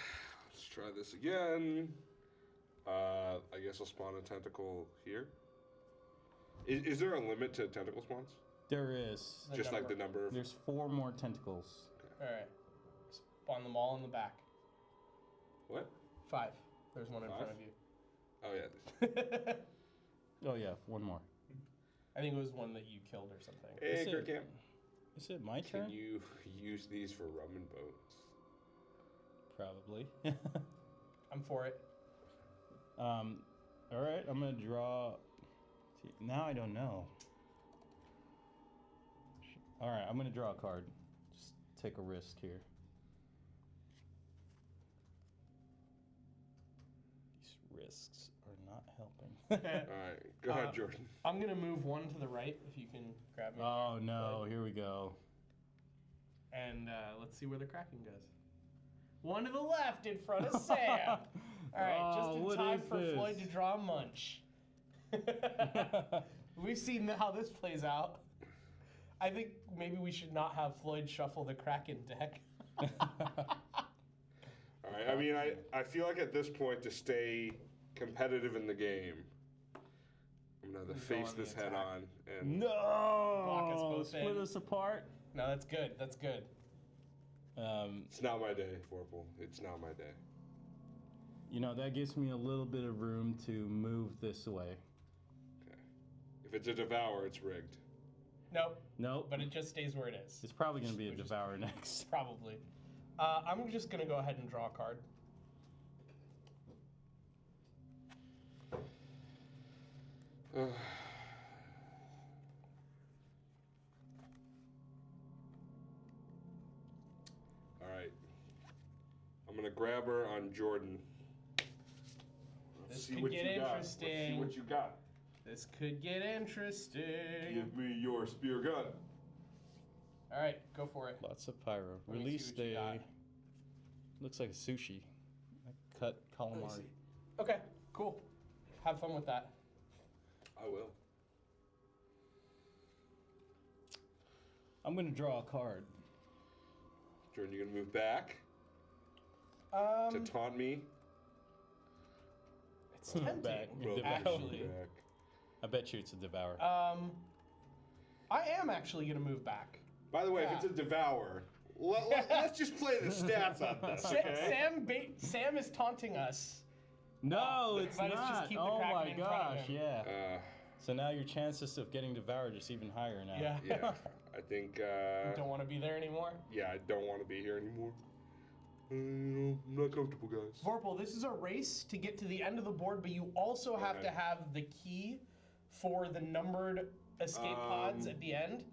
Let's try this again. I guess I'll spawn a tentacle here. Is there a limit to tentacle spawns? There is. The Just like number. the number of. There's 4 more tentacles. All right. Spawn them all in the back. What? 5. There's one in 5? front of you. Oh yeah. Oh yeah, 1 more. I think it was one that you killed or something. Hey, Is it- Kirkham. Is it my Can turn? you use these for rum and boats? Probably. I'm for it. All right, I'm gonna draw. See, now I don't know. All right, I'm gonna draw a card. Just take a risk here. Risks are not helping. All right, go ahead, Jordan. I'm gonna move one to the right if you can grab me. Oh no, here we go. And let's see where the Kraken goes. One to the left in front of Sam. All right, just in what time is for this? Floyd to draw a munch. We've seen how this plays out. I think maybe we should not have Floyd shuffle the Kraken deck. All right, I mean, I feel like at this point to stay competitive in the game, I'm gonna have to He's going face on the this head attack. on and Block us No, both split in. us apart. No, that's good. That's good. it's not my day, Vorpal. It's not my day. You know, that gives me a little bit of room to move this way. Okay. If it's a devour, it's rigged. Nope. Nope. But it just stays where it is. It's probably going to be a Which is- Devour next. Probably. I'm just gonna go ahead and draw a card. All right. I'm gonna grab her on Jordan. This See could what get you got. interesting. Let's see what you got. This could get interesting. Give me your spear gun. All right, go for it. Lots of pyro. Let me see Release what you day. got. Looks like a sushi. I cut Let me calamari. see. Okay, cool. Have fun with that. I will. I'm going to draw a card. Jordan, you gonna move back to taunt me? It's tempting, Back. Well, actually. back. I bet you it's a Devour. I am actually gonna move back. By the way, Yeah. if it's a devour, let's just play the stats on this, okay? Sam is taunting us. no, it's but let's just not. keep the Oh Kraken my in front of gosh, him. yeah. So now your chances of getting devoured is even higher now. Yeah. Yeah, I think. Don't want to be there anymore. Yeah, I don't want to be here anymore. I'm not comfortable, guys. Vorpal, this is a race to get to the end of the board, but you also have Okay. to have the key for the numbered escape pods at the end.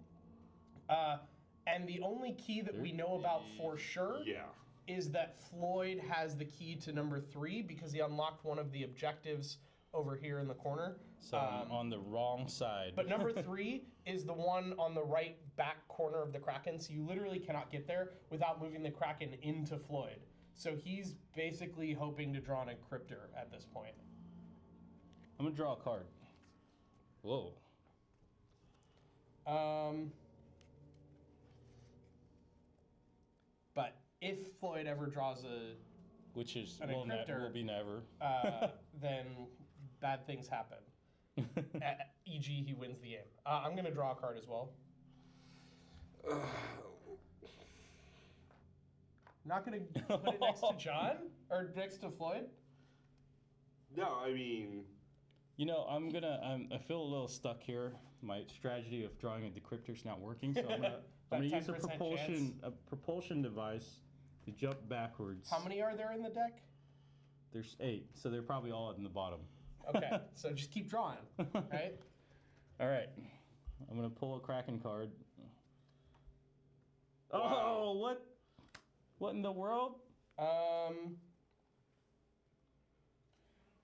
And the only key that we know about for sure Yeah. is that Floyd has the key to number 3 because he unlocked one of the objectives over here in the corner. So I'm on the wrong side. But number 3 is the one on the right back corner of the Kraken, so you literally cannot get there without moving the Kraken into Floyd. So he's basically hoping to draw an Encryptor at this point. I'm going to draw a card. Whoa. But if Floyd ever draws Which is An will Encryptor. be never. then bad things happen. E.g., he wins the game. I'm going to draw a card as well. Not going to put it next to John or next to Floyd. No, I mean, You know, I feel a little stuck here. My strategy of drawing a decryptor's not working, so I'm gonna use a 10% propulsion device to jump backwards. How many are there in the deck? There's 8, so they're probably all in the bottom. Okay, so just keep drawing, right? All right, I'm gonna pull a Kraken card. Wow. Oh, what? What in the world?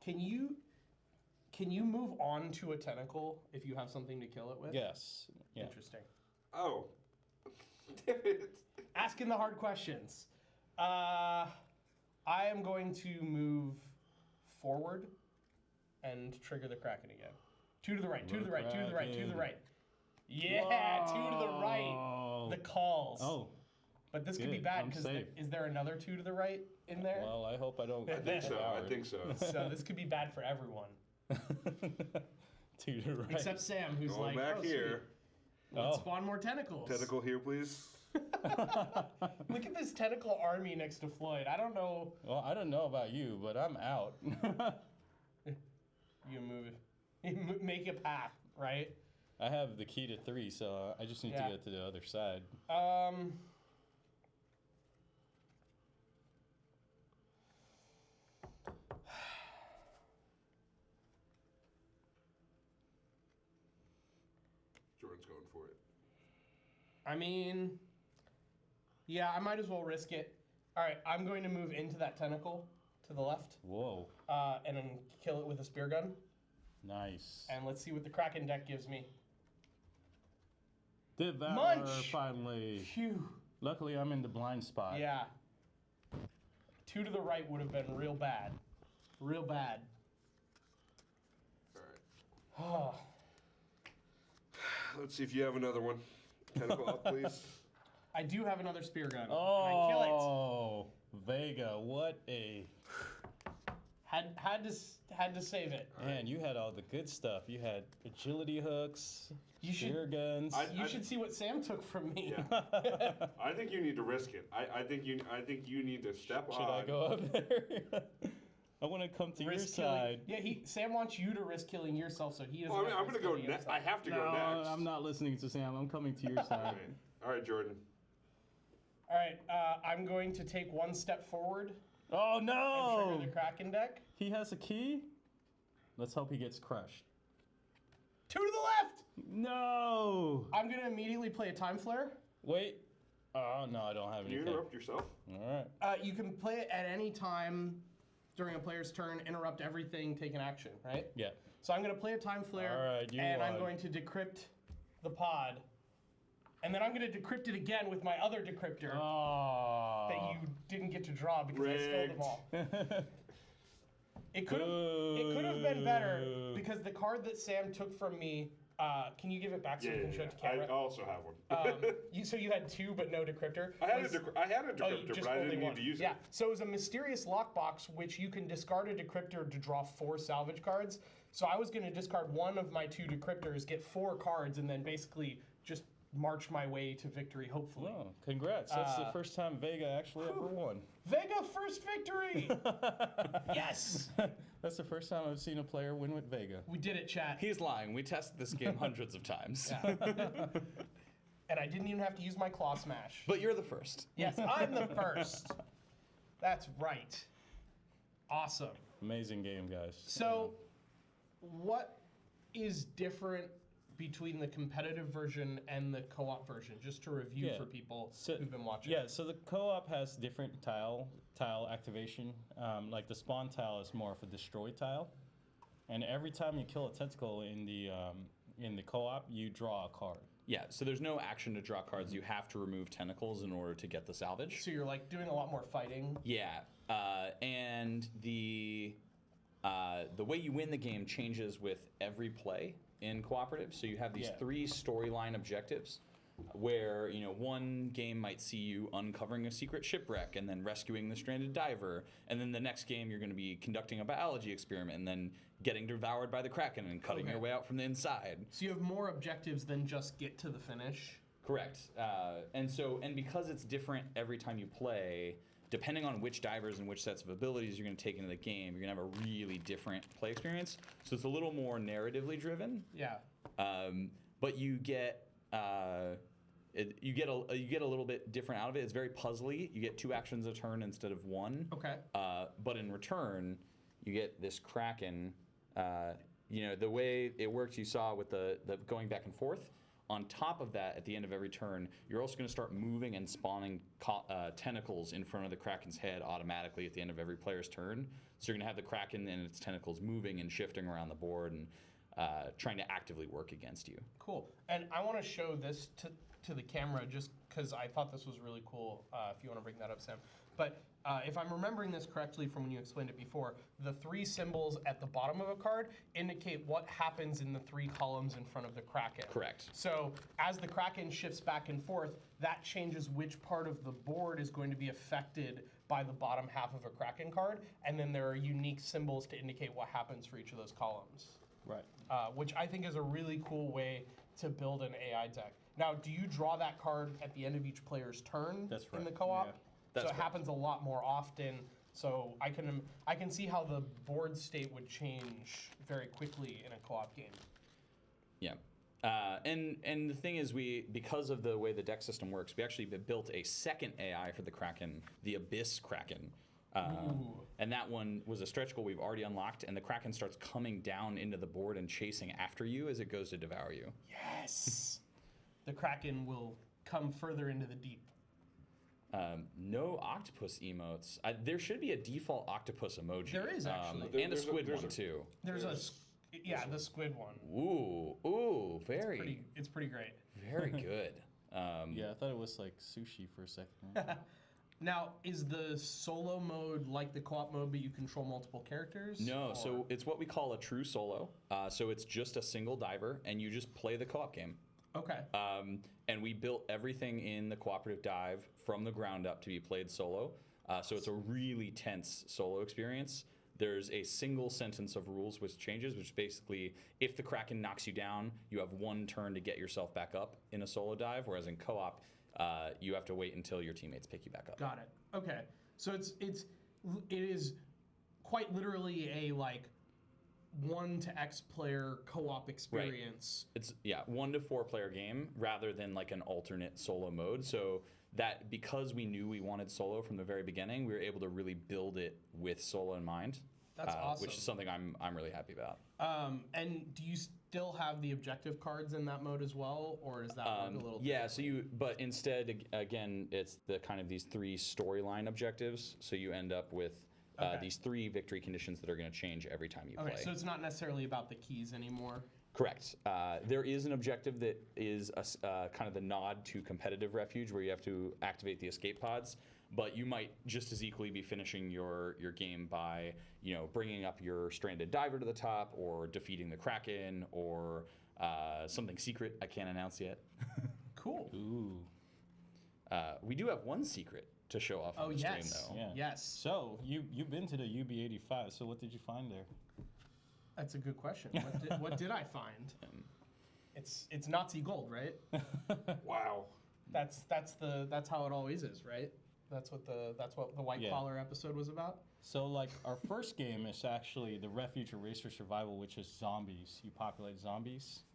Can you move on to a tentacle if you have something to kill it with? Yes. Yeah. Interesting. oh. Damn it. Asking the hard questions. I am going to move forward and trigger the Kraken again. 2 to the right, 2 to the right, 2 to the right, 2 to the right. Yeah, 2 to the right. Whoa. The calls. Oh, But this could be good. bad I'm because safe. is there another 2 to the right in there? well, I hope I don't. I think so. I think so. So this could be bad for everyone. 2 to right. Except Sam, who's Going like, back oh, here. sweet. Let's Oh. spawn more tentacles. Tentacle here, please. Look at this tentacle army next to Floyd. I don't know. Well, I don't know about you, but I'm out. You move it. You make a path, right? I have the key to 3, so I just need Yeah. to get to the other side. Jordan's going for it. I mean, yeah, I might as well risk it. All right, I'm going to move into that tentacle to the left, Whoa. and then kill it with a spear gun. Nice. And let's see what the Kraken deck gives me. Devour, Munch! finally. Phew. Luckily, I'm in the blind spot. Yeah. 2 to the right would have been real bad. Real bad. All Oh. right. Let's see if you have another one. Tentacle up, please. I do have another spear gun. And I Oh, Vega, what a... kill it. Had to save it. Man, you had all the good stuff. You had agility hooks, You should- spear guns. You should see what Sam took from me. Yeah. I think you need to risk it. I think you need to step on. Should I go up there? I want to come to your Risk killing. side. Yeah, Sam wants you to risk killing yourself, so he doesn't. Well, I mean, I'm risk gonna go killing next. himself. I have to go No, next. I'm not listening to Sam. I'm coming to your side. All right, Jordan. All right, I'm going to take 1 step forward Oh and no! trigger the Kraken deck. He has a key? Let's hope he gets crushed. 2 to the left. No! I'm gonna immediately play a time flare. Wait. Oh no, I don't have Can you anything. interrupt yourself? All right. You can play it at any time during a player's turn, interrupt everything, take an action, right? Yeah. So I'm going to play a time flare, All right, you and I'm won. going to decrypt the pod, and then I'm going to decrypt it again with my other decryptor Oh. that you didn't get to draw because I stole them all. It could have been better because the card that Sam took from me. Can you give it back so we can show it to camera? I also have one. So you had 2 but no decryptor. I had a Oh, you decryptor, just but I only didn't one. need to use Yeah, it. so it was a mysterious lockbox which you can discard a decryptor to draw 4 salvage cards. So I was going to discard 1 of my 2 decryptors, get 4 cards, and then basically just march my way to victory, hopefully. Oh, congrats. That's the first time Vega actually ever won. Vega first victory! Yes! That's the first time I've seen a player win with Vega. We did it, chat. He's lying. We tested this game hundreds of times. And I didn't even have to use my claw smash. But you're the first. Yes, I'm the first. That's right. Awesome. Amazing game, guys. So, what is different between the competitive version and the co-op version? Just to review Yeah. for people So- who've been watching. Yeah, so the co-op has different tile activation. Like the spawn tile is more of a destroy tile, and every time you kill a tentacle in the co-op, you draw a card. Yeah, so there's no action to draw cards. You have to remove tentacles in order to get the salvage. So you're like doing a lot more fighting. Yeah, and the way you win the game changes with every play in cooperative. So you have these Yeah. 3 storyline objectives, where one game might see you uncovering a secret shipwreck and then rescuing the stranded diver, and then the next game you're going to be conducting a biology experiment and then getting devoured by the Kraken and cutting your way out from the inside. So you have more objectives than just get to the finish. Correct. And because it's different every time you play, depending on which divers and which sets of abilities you're going to take into the game, you're going to have a really different play experience. So it's a little more narratively driven. Yeah. But you get you get a little bit different out of it. It's very puzzly. You get 2 actions a turn instead of 1. Okay. But in return, you get this Kraken. The way it works, you saw with the going back and forth. On top of that, at the end of every turn, you're also going to start moving and spawning tentacles in front of the Kraken's head automatically at the end of every player's turn. So you're going to have the Kraken and its tentacles moving and shifting around the board and trying to actively work against you. Cool. And I want to show this to the camera just because I thought this was really cool, if you want to bring that up, Sam. But if I'm remembering this correctly from when you explained it before, the 3 symbols at the bottom of a card indicate what happens in the 3 columns in front of the Kraken. Correct. So as the Kraken shifts back and forth, that changes which part of the board is going to be affected by the bottom half of a Kraken card, and then there are unique symbols to indicate what happens for each of those columns. Right. Which I think is a really cool way to build an AI deck. Now, do you draw that card at the end of each player's turn That's in right, the co-op? yeah. That's so it correct. happens a lot more often. So I can see how the board state would change very quickly in a co-op game. Yeah. And the thing is, because of the way the deck system works, we actually built a second AI for the Kraken, the Abyss Kraken. And that one was a stretch goal we've already unlocked, and the Kraken starts coming down into the board and chasing after you as it goes to devour you. Yes. The Kraken will come further into the deep. No octopus emotes. There should be a default octopus emoji. There is, actually. And a squid one, too. There's the squid one. Ooh, very. It's pretty great. Very good. Yeah, I thought it was like sushi for a second. Now, is the solo mode like the co-op mode, but you control multiple characters? No, so it's what we call a true solo. So it's just a single diver, and you just play the co-op game. Okay. And we built everything in the cooperative dive from the ground up to be played solo. So it's a really tense solo experience. There's a single sentence of rules which changes, which basically, if the Kraken knocks you down, you have one turn to get yourself back up in a solo dive, whereas in co-op, you have to wait until your teammates pick you back up. Got it. Okay. So it is quite literally a like 1 to X player co-op experience. Right. It's 1 to 4 player game rather than like an alternate solo mode. So that because we knew we wanted solo from the very beginning, we were able to really build it with solo in mind. That's awesome. Which is something I'm really happy about. And do you still have the objective cards in that mode as well, or does that work a little? Yeah. So but instead, again, it's the kind of these 3 storyline objectives. So you end up with these 3 victory conditions that are going to change every time you play. Okay, so it's not necessarily about the keys anymore. Correct. There is an objective that is kind of the nod to competitive Refuge, where you have to activate the escape pods. But you might just as equally be finishing your game by bringing up your stranded diver to the top, or defeating the Kraken, or something secret I can't announce yet. Cool. Ooh. We do have one secret to show off on the stream, though. Yeah. Yes. So you've been to the UB85. So what did you find there? That's a good question. What did I find? It's Nazi gold, right? Wow. That's how it always is, right? That's what the white collar episode was about. So like our first game is actually the Refuge Race for Survival, which is zombies. You populate zombies.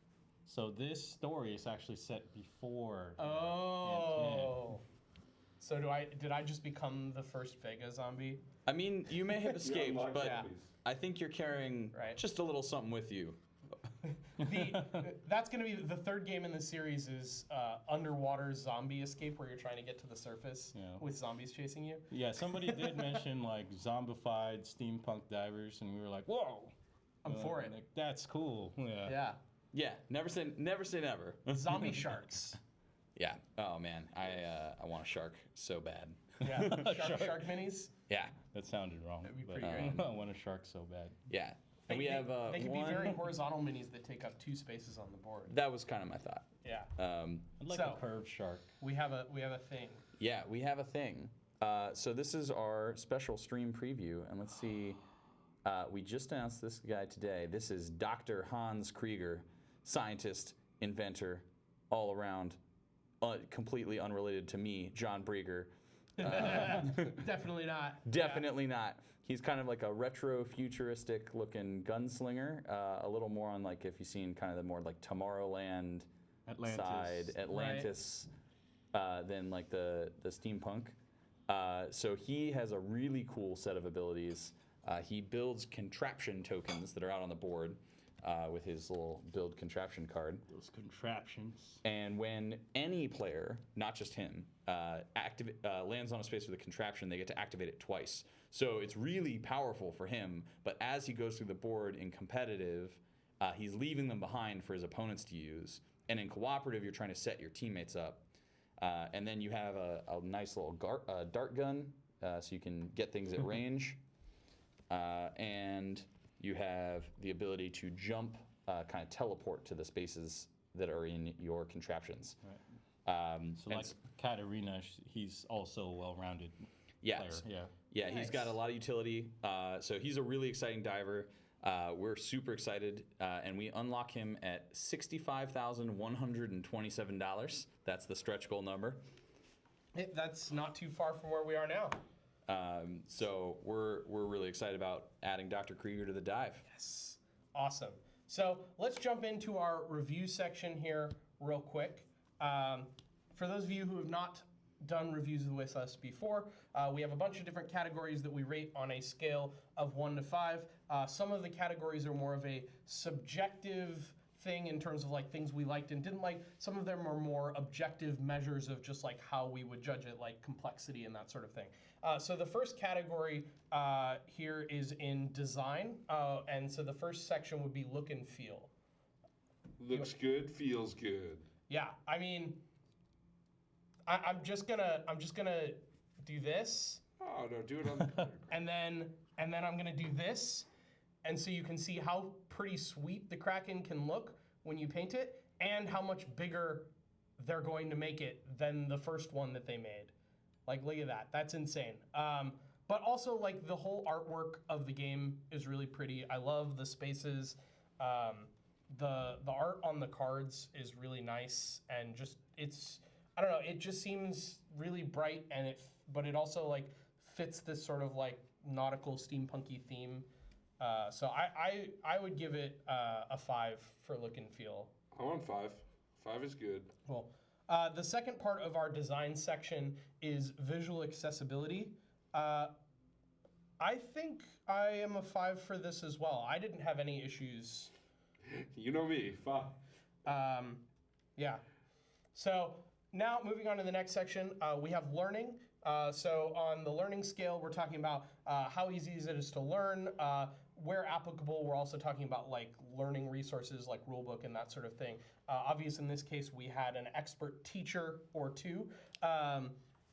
So this story is actually set before. Oh. So did I just become the first Vega zombie? I mean, you may have escaped, but Yeah. I think you're carrying just a little something with you. That's going to be the third game in the series is underwater zombie escape, where you're trying to get to the surface with zombies chasing you. Yeah, somebody did mention like zombified steampunk divers, and we were like, whoa, I'm for it. Like, that's cool. Yeah. Yeah, never say never. Zombie sharks. Yeah. Oh man, I want a shark so bad. Yeah. Shark minis. Yeah. That sounded wrong. That'd be but, pretty great. I want a shark so bad. Yeah. And we have they can one. be very horizontal minis that take up 2 spaces on the board. That was kind of my thought. Yeah. I'd like a curved shark. We have a thing. Yeah, we have a thing. So this is our special stream preview, and let's see. We just announced this guy today. This is Dr. Hans Krieger, scientist, inventor, all around, completely unrelated to me, John Brieger. Definitely not. Definitely not. He's kind of like a retro futuristic looking gunslinger. A little more on like if you've seen kind of the more like Tomorrowland side, Atlantis, than like the steampunk. So he has a really cool set of abilities. He builds contraption tokens that are out on the board with his little build contraption card. Those contraptions. And when any player, not just him, lands on a space with a contraption, they get to activate it twice. So it's really powerful for him, but as he goes through the board in competitive, he's leaving them behind for his opponents to use. And in cooperative, you're trying to set your teammates up. And then you have a nice little dart gun, so you can get things at range. And you have the ability to jump, kind of teleport to the spaces that are in your contraptions. Right. So like Katarina, he's also a well-rounded player. Yeah, Nice. He's got a lot of utility. So he's a really exciting diver. We're super excited, and we unlock him at $65,127. That's the stretch goal number. That's not too far from where we are now. So we're really excited about adding Dr. Krieger to the dive. Yes. Awesome. So let's jump into our review section here real quick. For those of you who have not done reviews with us before, we have a bunch of different categories that we rate on a scale of 1 to 5. Some of the categories are more of a subjective thing in terms of like things we liked and didn't like. Some of them are more objective measures of just like how we would judge it, like complexity and that sort of thing. So the first category here is in design, and so the first section would be look and feel. Looks good, feels good. Yeah, I mean, I'm just gonna do this. Oh no, do it on the card. and then I'm gonna do this, and so you can see how pretty sweet the Kraken can look when you paint it, and how much bigger they're going to make it than the first one that they made. Like, look at that, that's insane. But also, like, the whole artwork of the game is really pretty. I love the spaces. The art on the cards is really nice, and just I don't know, it just seems really bright, and but it also like fits this sort of like nautical steampunky theme. So I would give it a 5 for look and feel. I want 5. 5 is good. Cool. The second part of our design section is visual accessibility. I think I am a 5 for this as well. I didn't have any issues. You know me, 5. Yeah. So now moving on to the next section, we have learning. So on the learning scale, we're talking about how easy is it is to learn. Where applicable, we're also talking about like learning resources like rulebook and that sort of thing. Obviously, in this case, we had an expert teacher or two.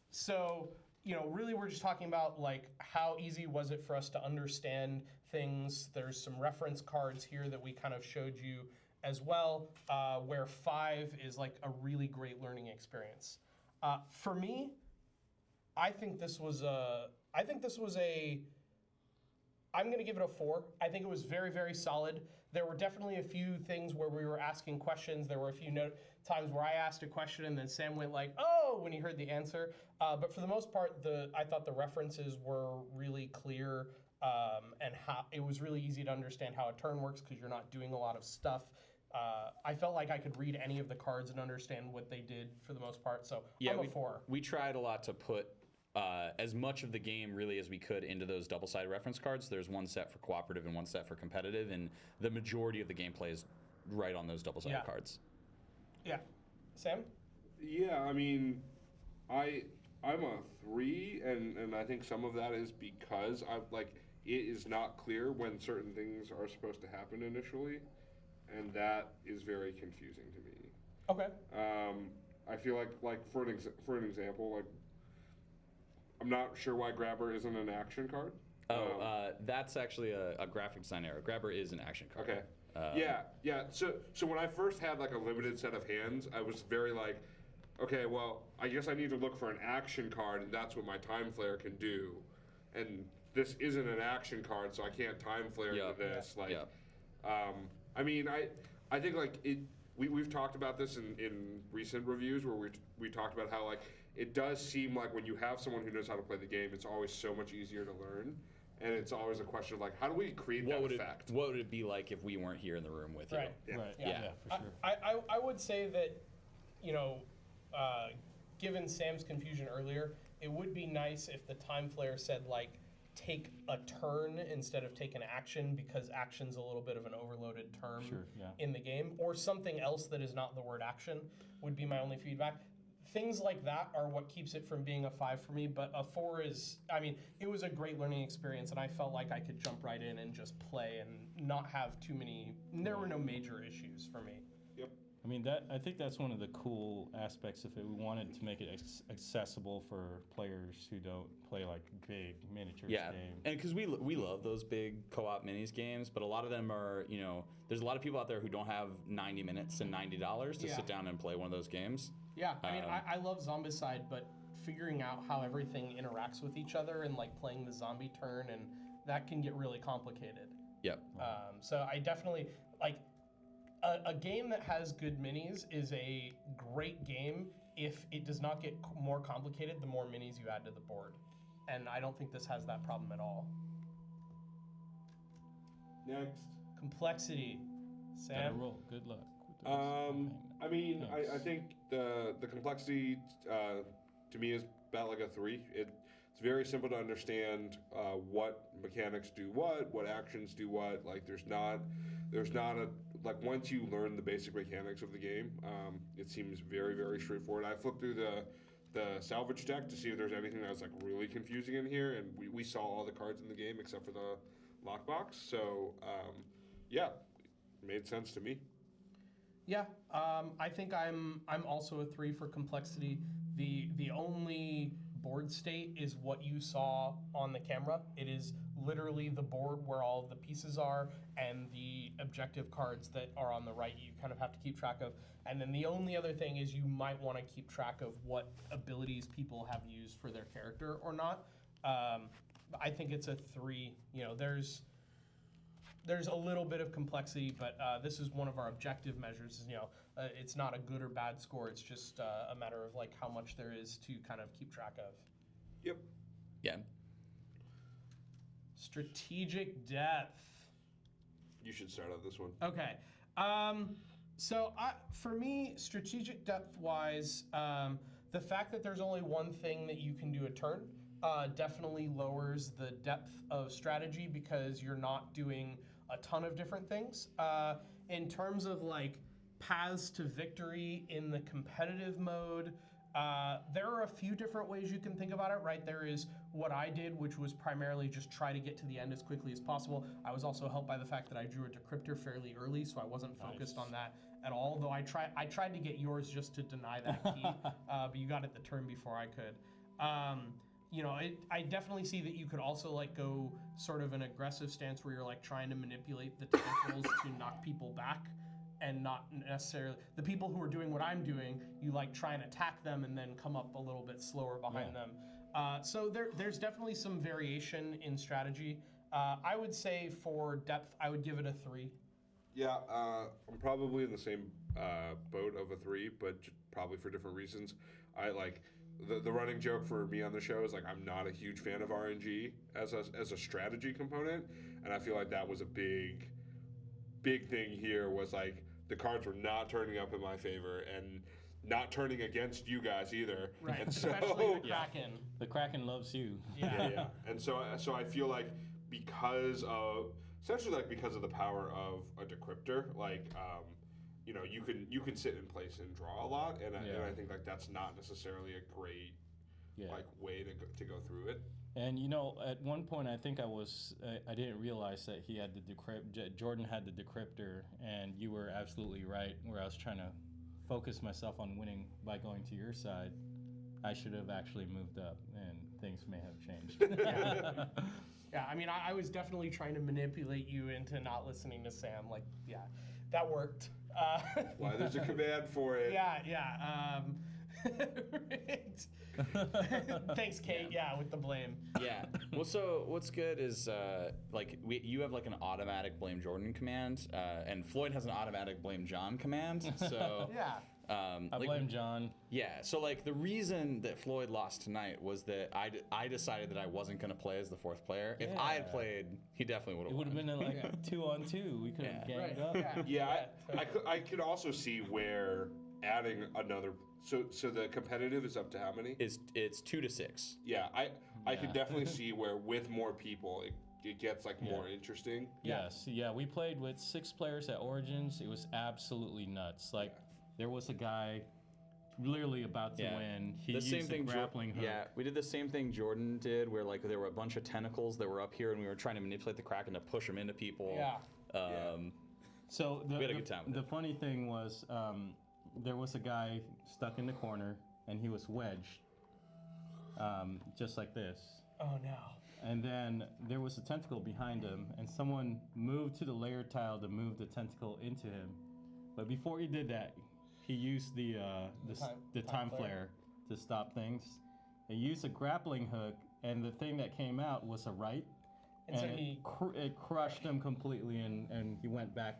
So, you know, really we're just talking about like how easy was it for us to understand things. There's some reference cards here that we kind of showed you as well, where 5 is like a really great learning experience. For me, I think this was I'm going to give it a 4. I think it was very, very solid. There were definitely a few things where we were asking questions. There were a few times where I asked a question and then Sam went like, oh, when he heard the answer. But for the most part, I thought the references were really clear, and how it was really easy to understand how a turn works because you're not doing a lot of stuff. I felt like I could read any of the cards and understand what they did for the most part. So yeah, I'm a 4. We tried a lot to put as much of the game really as we could into those double-sided reference cards. There's one set for cooperative and one set for competitive, and the majority of the gameplay is right on those double-sided cards. Yeah. Sam? Yeah, I mean, I'm a 3, and I think some of that is because it is not clear when certain things are supposed to happen initially, and that is very confusing to me. Okay. I feel like for an example, like, I'm not sure why Grabber isn't an action card. That's actually a graphic design error. Grabber is an action card. Okay. Yeah. So when I first had like a limited set of hands, I was very like, okay, well, I guess I need to look for an action card, and that's what my Time Flare can do. And this isn't an action card, so I can't Time Flare into this. I mean, I think like we've talked about this in recent reviews where we talked about how like it does seem like when you have someone who knows how to play the game, it's always so much easier to learn. And it's always a question of like, how do we create that effect? What would it be like if we weren't here in the room with you? Right. Yeah, for sure. I would say that, you know, given Sam's confusion earlier, it would be nice if the Time Flare said like, take a turn instead of take an action, because action's a little bit of an overloaded term in the game, or something else that is not the word action would be my only feedback. Things like that are what keeps it from being a 5 for me, but a 4 is, I mean, it was a great learning experience, and I felt like I could jump right in and just play and not have too many, there were no major issues for me. Yep. I mean, I think that's one of the cool aspects of it. We wanted to make it accessible for players who don't play like big miniatures games. And because we love those big co-op minis games, but a lot of them are, you know, there's a lot of people out there who don't have 90 minutes and $90 to sit down and play one of those games. Yeah, I mean, I love Zombicide, but figuring out how everything interacts with each other and like playing the zombie turn, and that can get really complicated. Yep. So I definitely like a game that has good minis is a great game if it does not get more complicated the more minis you add to the board, and I don't think this has that problem at all. Next. Complexity. Sam? Roll. Good luck. I mean, I think the complexity to me is about like a 3. It's very simple to understand what mechanics do what actions do what. Like there's not a like once you learn the basic mechanics of the game, it seems very, very straightforward. I flipped through the salvage deck to see if there's anything that was like really confusing in here, and we saw all the cards in the game except for the lockbox. So yeah, made sense to me. Yeah, I think I'm also a 3 for complexity. The only board state is what you saw on the camera. It is literally the board where all of the pieces are and the objective cards that are on the right you kind of have to keep track of. And then the only other thing is you might want to keep track of what abilities people have used for their character or not. I think it's a 3. You know, there's a little bit of complexity, but this is one of our objective measures. You know, it's not a good or bad score. It's just a matter of like how much there is to kind of keep track of. Yep. Yeah. Strategic depth. You should start on this one. Okay. So for me, strategic depth-wise, the fact that there's only one thing that you can do a turn definitely lowers the depth of strategy because you're not doing a ton of different things. In terms of like paths to victory in the competitive mode, there are a few different ways you can think about it, right? There is what I did, which was primarily just try to get to the end as quickly as possible. I was also helped by the fact that I drew a decryptor fairly early, so I wasn't focused on that at all, though I tried to get yours just to deny that key, but you got it the turn before I could. You know, I definitely see that you could also like go sort of an aggressive stance where you're like trying to manipulate the tentacles to knock people back, and not necessarily the people who are doing what I'm doing. You like try and attack them and then come up a little bit slower behind them. So there's definitely some variation in strategy. I would say for depth, I would give it a 3. Yeah, I'm probably in the same boat of a 3, but probably for different reasons. I like the running joke for me on the show is like I'm not a huge fan of RNG as a strategy component, and I feel like that was a big thing here. Was like the cards were not turning up in my favor and not turning against you guys either. Right, and so, especially the Kraken. The Kraken loves you. Yeah. And so I feel like because of the power of a decryptor, like you know, you can sit in place and draw a lot, and I think like that's not necessarily a great like way to go through it. And you know, at one point, I think I didn't realize that he had the Jordan had the decryptor, and you were absolutely right. Where I was trying to focus myself on winning by going to your side, I should have actually moved up, and things may have changed. Yeah, I mean, I was definitely trying to manipulate you into not listening to Sam. Like, yeah, that worked. Why there's a command for it. Yeah. Right. Thanks, Kate. Yeah, with the blame. Yeah. Well, so what's good is like you have like an automatic blame Jordan command, and Floyd has an automatic blame John command. So Yeah. I blame John. Yeah. So like the reason that Floyd lost tonight was that I decided that I wasn't going to play as the 4th player. If I had played, he definitely would have. It would have been like 2-on-2. We could have ganged up. Yeah, I could also see where adding another. So the competitive is up to how many? It's 2 to 6. Yeah, I could definitely see where with more people it gets like more interesting. Yes. Yeah. We played with 6 players at Origins. It was absolutely nuts. Like there was a guy literally about to win. He used a grappling hook. Yeah, we did the same thing Jordan did, where like there were a bunch of tentacles that were up here, and we were trying to manipulate the Kraken to push them into people. Yeah. So we had a good time with the it. funny thing was there was a guy stuck in the corner, and he was wedged, just like this. Oh no. And then there was a tentacle behind him, and someone moved to the layer tile to move the tentacle into him. But before he did that, he used the time flare to stop things. He used a grappling hook, and the thing that came out was a right, And so it crushed him completely, and he went back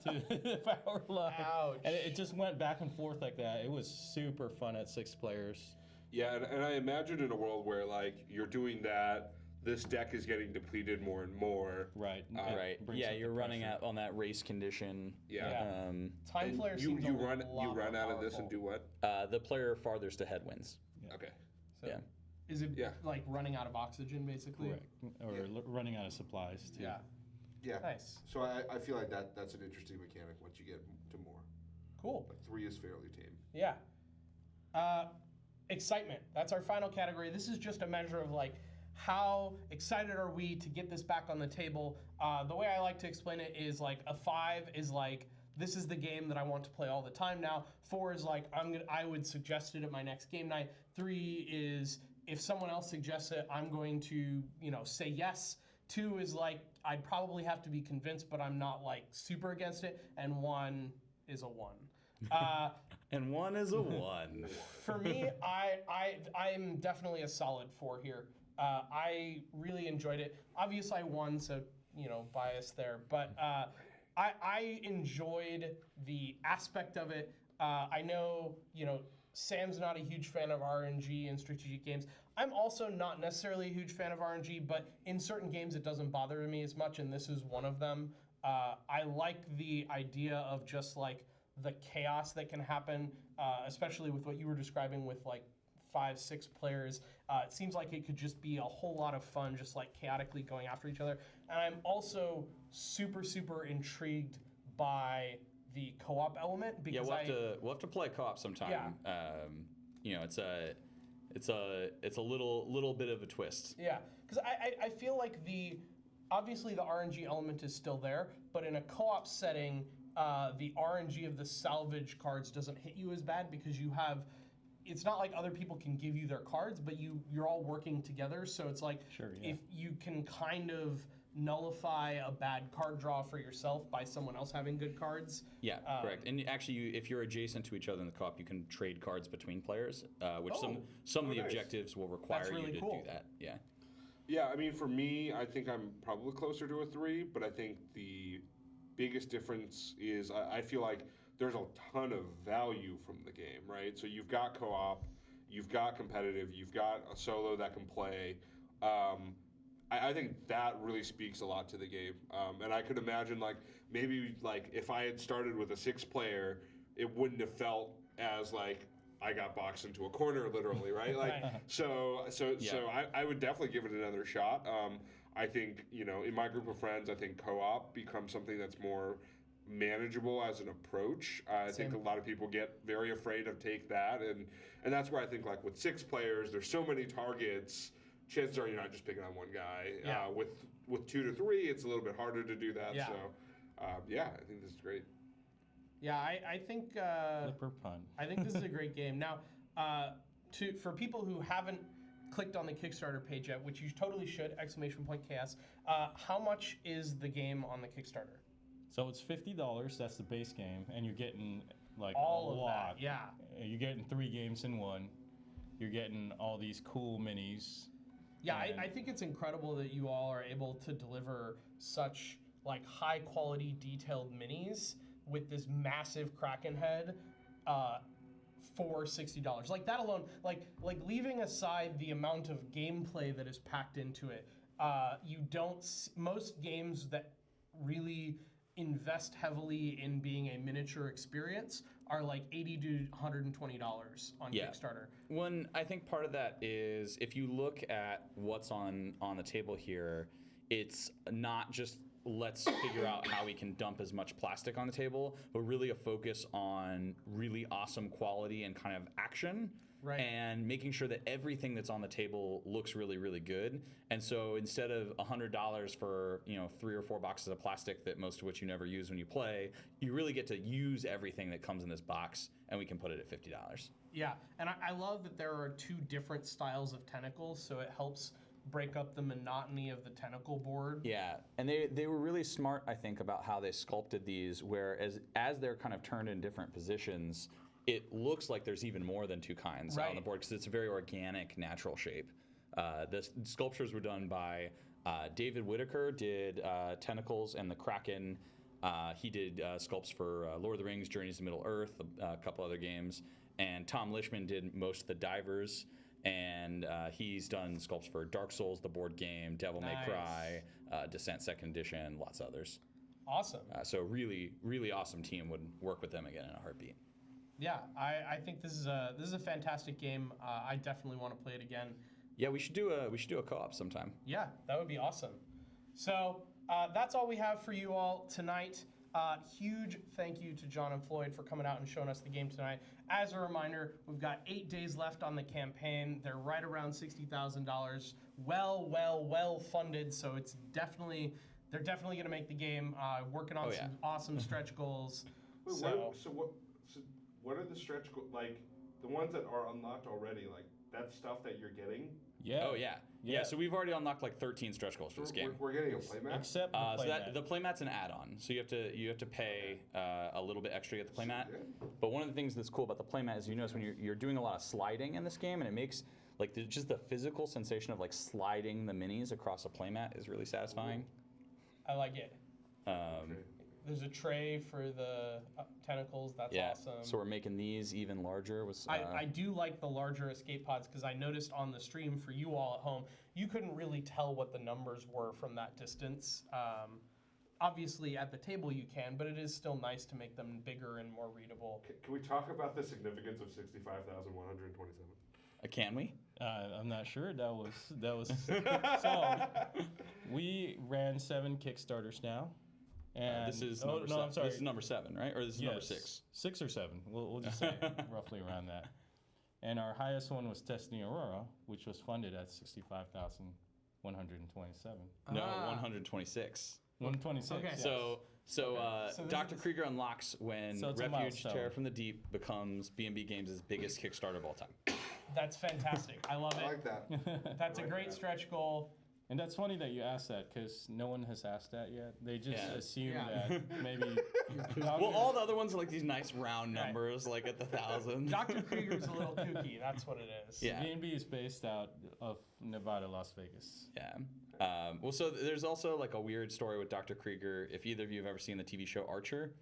to the power line. Ouch. And it just went back and forth like that. It was super fun at 6 players. Yeah, and I imagine in a world where like you're doing that, this deck is getting depleted more and more. Right. Right. Yeah, you're running out on that race condition. Yeah. Time flare seems you a run lot out more of this and powerful. do what? The player farthest ahead wins. Okay. So Yeah. Is it Yeah. like running out of oxygen, basically? Correct. Or running out of supplies, too. Yeah. Yeah. Nice. So I feel like that's an interesting mechanic once you get to more. Cool. Like 3 is fairly tame. Yeah. Excitement. That's our final category. This is just a measure of like how excited are we to get this back on the table. The way I like to explain it is like a 5 is like this is the game that I want to play all the time now. 4 is like I would suggest it at my next game night. 3 is if someone else suggests it, I'm going to say yes. 2 is like I'd probably have to be convinced, but I'm not like super against it. And 1 is a 1. And 1 is a 1. For me, I'm definitely a solid 4 here. I really enjoyed it. Obviously, I won, so bias there. But I enjoyed the aspect of it. I know Sam's not a huge fan of RNG and strategic games. I'm also not necessarily a huge fan of RNG, but in certain games it doesn't bother me as much, and this is one of them. I like the idea of just like the chaos that can happen, especially with what you were describing with like 5-6 players. It seems like it could just be a whole lot of fun, just like chaotically going after each other. And I'm also super, super intrigued by the co-op element because we'll have to play co-op sometime. Yeah. It's a little bit of a twist. Yeah, because I feel like obviously the RNG element is still there, but in a co-op setting, the RNG of the salvage cards doesn't hit you as bad because it's not like other people can give you their cards, but you're all working together. So it's like if you can kind of nullify a bad card draw for yourself by someone else having good cards. Yeah, correct. And actually, if you're adjacent to each other in the co-op, you can trade cards between players, which some of the objectives will require you to do that. Yeah. Yeah, I mean, for me, I think I'm probably closer to a 3, but I think the biggest difference is I feel like there's a ton of value from the game, right? So you've got co-op, you've got competitive, you've got a solo that can play. I think that really speaks a lot to the game. And I could imagine maybe if I had started with a 6-player, it wouldn't have felt as like I got boxed into a corner literally, right? So I would definitely give it another shot. I think, in my group of friends, I think co-op becomes something that's more manageable as an approach. I think a lot of people get very afraid of take that, and that's where I think with 6 players, there's so many targets. Chances are you're not just picking on one guy. Yeah. With 2 to 3, it's a little bit harder to do that. Yeah. So, I think this is great. Yeah, I think Flipper pun. I think this is a great game. Now, for people who haven't clicked on the Kickstarter page yet, which you totally should! !chaos. How much is the game on the Kickstarter? So it's $50. That's the base game, and you're getting all a of lot. that. Yeah. You're getting 3 games in one. You're getting all these cool minis. Yeah, I think it's incredible that you all are able to deliver such high quality detailed minis with this massive Kraken head for $60. That alone, leaving aside the amount of gameplay that is packed into it, most games that really invest heavily in being a miniature experience are $80 to $120 on Kickstarter. I think part of that is if you look at what's on the table here, it's not just let's figure out how we can dump as much plastic on the table, but really a focus on really awesome quality and kind of action. Right. And making sure that everything that's on the table looks really, really good. And so instead of $100 for 3 or 4 boxes of plastic that most of which you never use when you play, you really get to use everything that comes in this box, and we can put it at $50. Yeah, and I love that there are 2 different styles of tentacles, so it helps break up the monotony of the tentacle board. Yeah, and they were really smart, I think, about how they sculpted these, where as they're kind of turned in different positions, it looks like there's even more than 2 kinds on the board because it's a very organic, natural shape. The sculptures were done by David Whitaker, did Tentacles and the Kraken. He did sculpts for Lord of the Rings, Journeys to Middle-earth, a couple other games. And Tom Lishman did most of the divers. And he's done sculpts for Dark Souls, the board game, Devil May Cry, Descent 2nd Edition, lots of others. Awesome. So really, really awesome team. Would work with them again in a heartbeat. Yeah, I think this is a fantastic game. I definitely want to play it again. Yeah, we should do a co-op sometime. Yeah, that would be awesome. So that's all we have for you all tonight. Huge thank you to John and Floyd for coming out and showing us the game tonight. As a reminder, we've got 8 days left on the campaign. They're right around $60,000. Well funded, so they're definitely going to make the game. Working on some awesome stretch goals. Wait, what are the stretch goals? Like, the ones that are unlocked already, like, that stuff that you're getting? Yeah. Oh, yeah. So we've already unlocked like 13 stretch goals for this game. We're getting a playmat? Except the playmat. The playmat's an add-on, so you have to pay a little bit extra to get the playmat. But one of the things that's cool about the playmat is you notice when you're doing a lot of sliding in this game, and it makes like just the physical sensation of like sliding the minis across a playmat is really satisfying. I like it. There's a tray for the tentacles. That's awesome. So we're making these even larger. I do like the larger escape pods because I noticed on the stream for you all at home, you couldn't really tell what the numbers were from that distance. Obviously, at the table you can, but it is still nice to make them bigger and more readable. Can we talk about the significance of 65,127? Can we? I'm not sure. That was so. We ran 7 Kickstarters now. And this is number 7. I'm sorry. This is number 7, right? Or this is number 6? 6 or 7. We'll just say roughly around that. And our highest one was Destiny Aurora, which was funded at 65,127. No, 126. 126. Okay. Yes. So Dr. Krieger unlocks when So it's a Refuge milestone. Terror from the Deep becomes B&B Games' biggest Kickstarter of all time. That's fantastic. I love it. I like that. That's a great stretch goal. And that's funny that you asked that because no one has asked that yet. They just assume Yeah. that maybe. Well, all the other ones are like these nice round numbers, like at the 1,000. Dr. Krieger's a little kooky. That's what it is. Yeah. B&B is based out of Nevada, Las Vegas. Yeah. Well, so there's also like a weird story with Dr. Krieger. If either of you have ever seen the TV show Archer,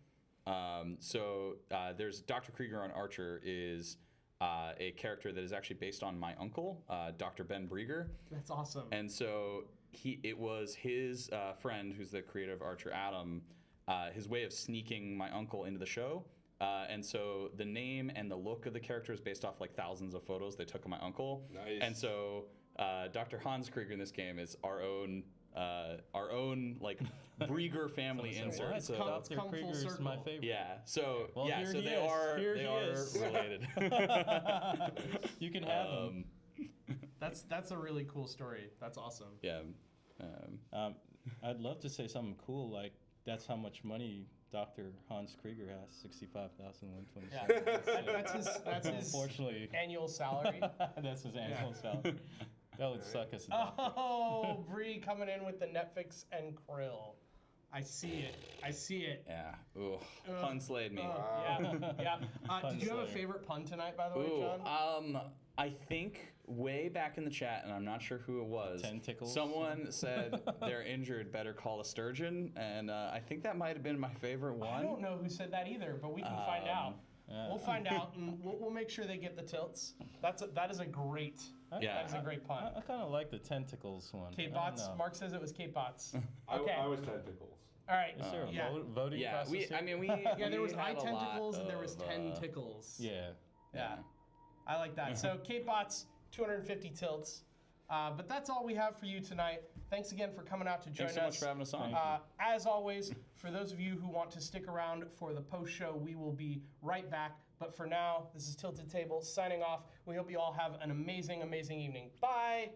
there's Dr. Krieger on Archer is a character that is actually based on my uncle, Dr. Ben Brieger. That's awesome. And so it was his friend, who's the creator of Archer, Adam, his way of sneaking my uncle into the show. And so the name and the look of the character is based off like thousands of photos they took of my uncle. Nice. And so Dr. Hans Krieger in this game is our own like Brieger family insert. It's So, Dr. Dr. Krieger is circle. my favorite. yeah. So Well, yeah. here So he they is. are Here they he are is. related. You can have them. That's a really cool story. That's awesome. Yeah. I'd love to say something cool like that's how much money Dr. Hans Krieger has, 65,127. That's his Unfortunately, annual salary. that's his annual salary. That would suck as a doctor. Oh, Bree coming in with the Netflix and krill. I see it. Yeah. Ooh. Pun slayed me. Yeah. Did you have a Slayer. favorite pun tonight, by the way, Ooh, John? I think way back in the chat, and I'm not sure who it was. Tentacles? Someone said they're injured, better call a sturgeon, and I think that might have been my favorite one. I don't know who said that either, but we can find out. We'll find out, and we'll make sure they get the tilts. That is a great. Yeah. That is a great pun. I kind of like the tentacles one. Kate I don't Bots. know. Mark says it was Kate Bots. Okay. I was tentacles. All right. Is there a yeah. voting Yeah, process? we Yeah, there was had eye a lot tentacles and there was of, 10 tickles. Yeah. Yeah. I like that. So Kate Bots, 250 tilts. But that's all we have for you tonight. Thanks again for coming out to join us. Thanks so much for having us on. As always, for those of you who want to stick around for the post show, we will be right back. But for now, this is Tilted Table signing off. We hope you all have an amazing, amazing evening. Bye.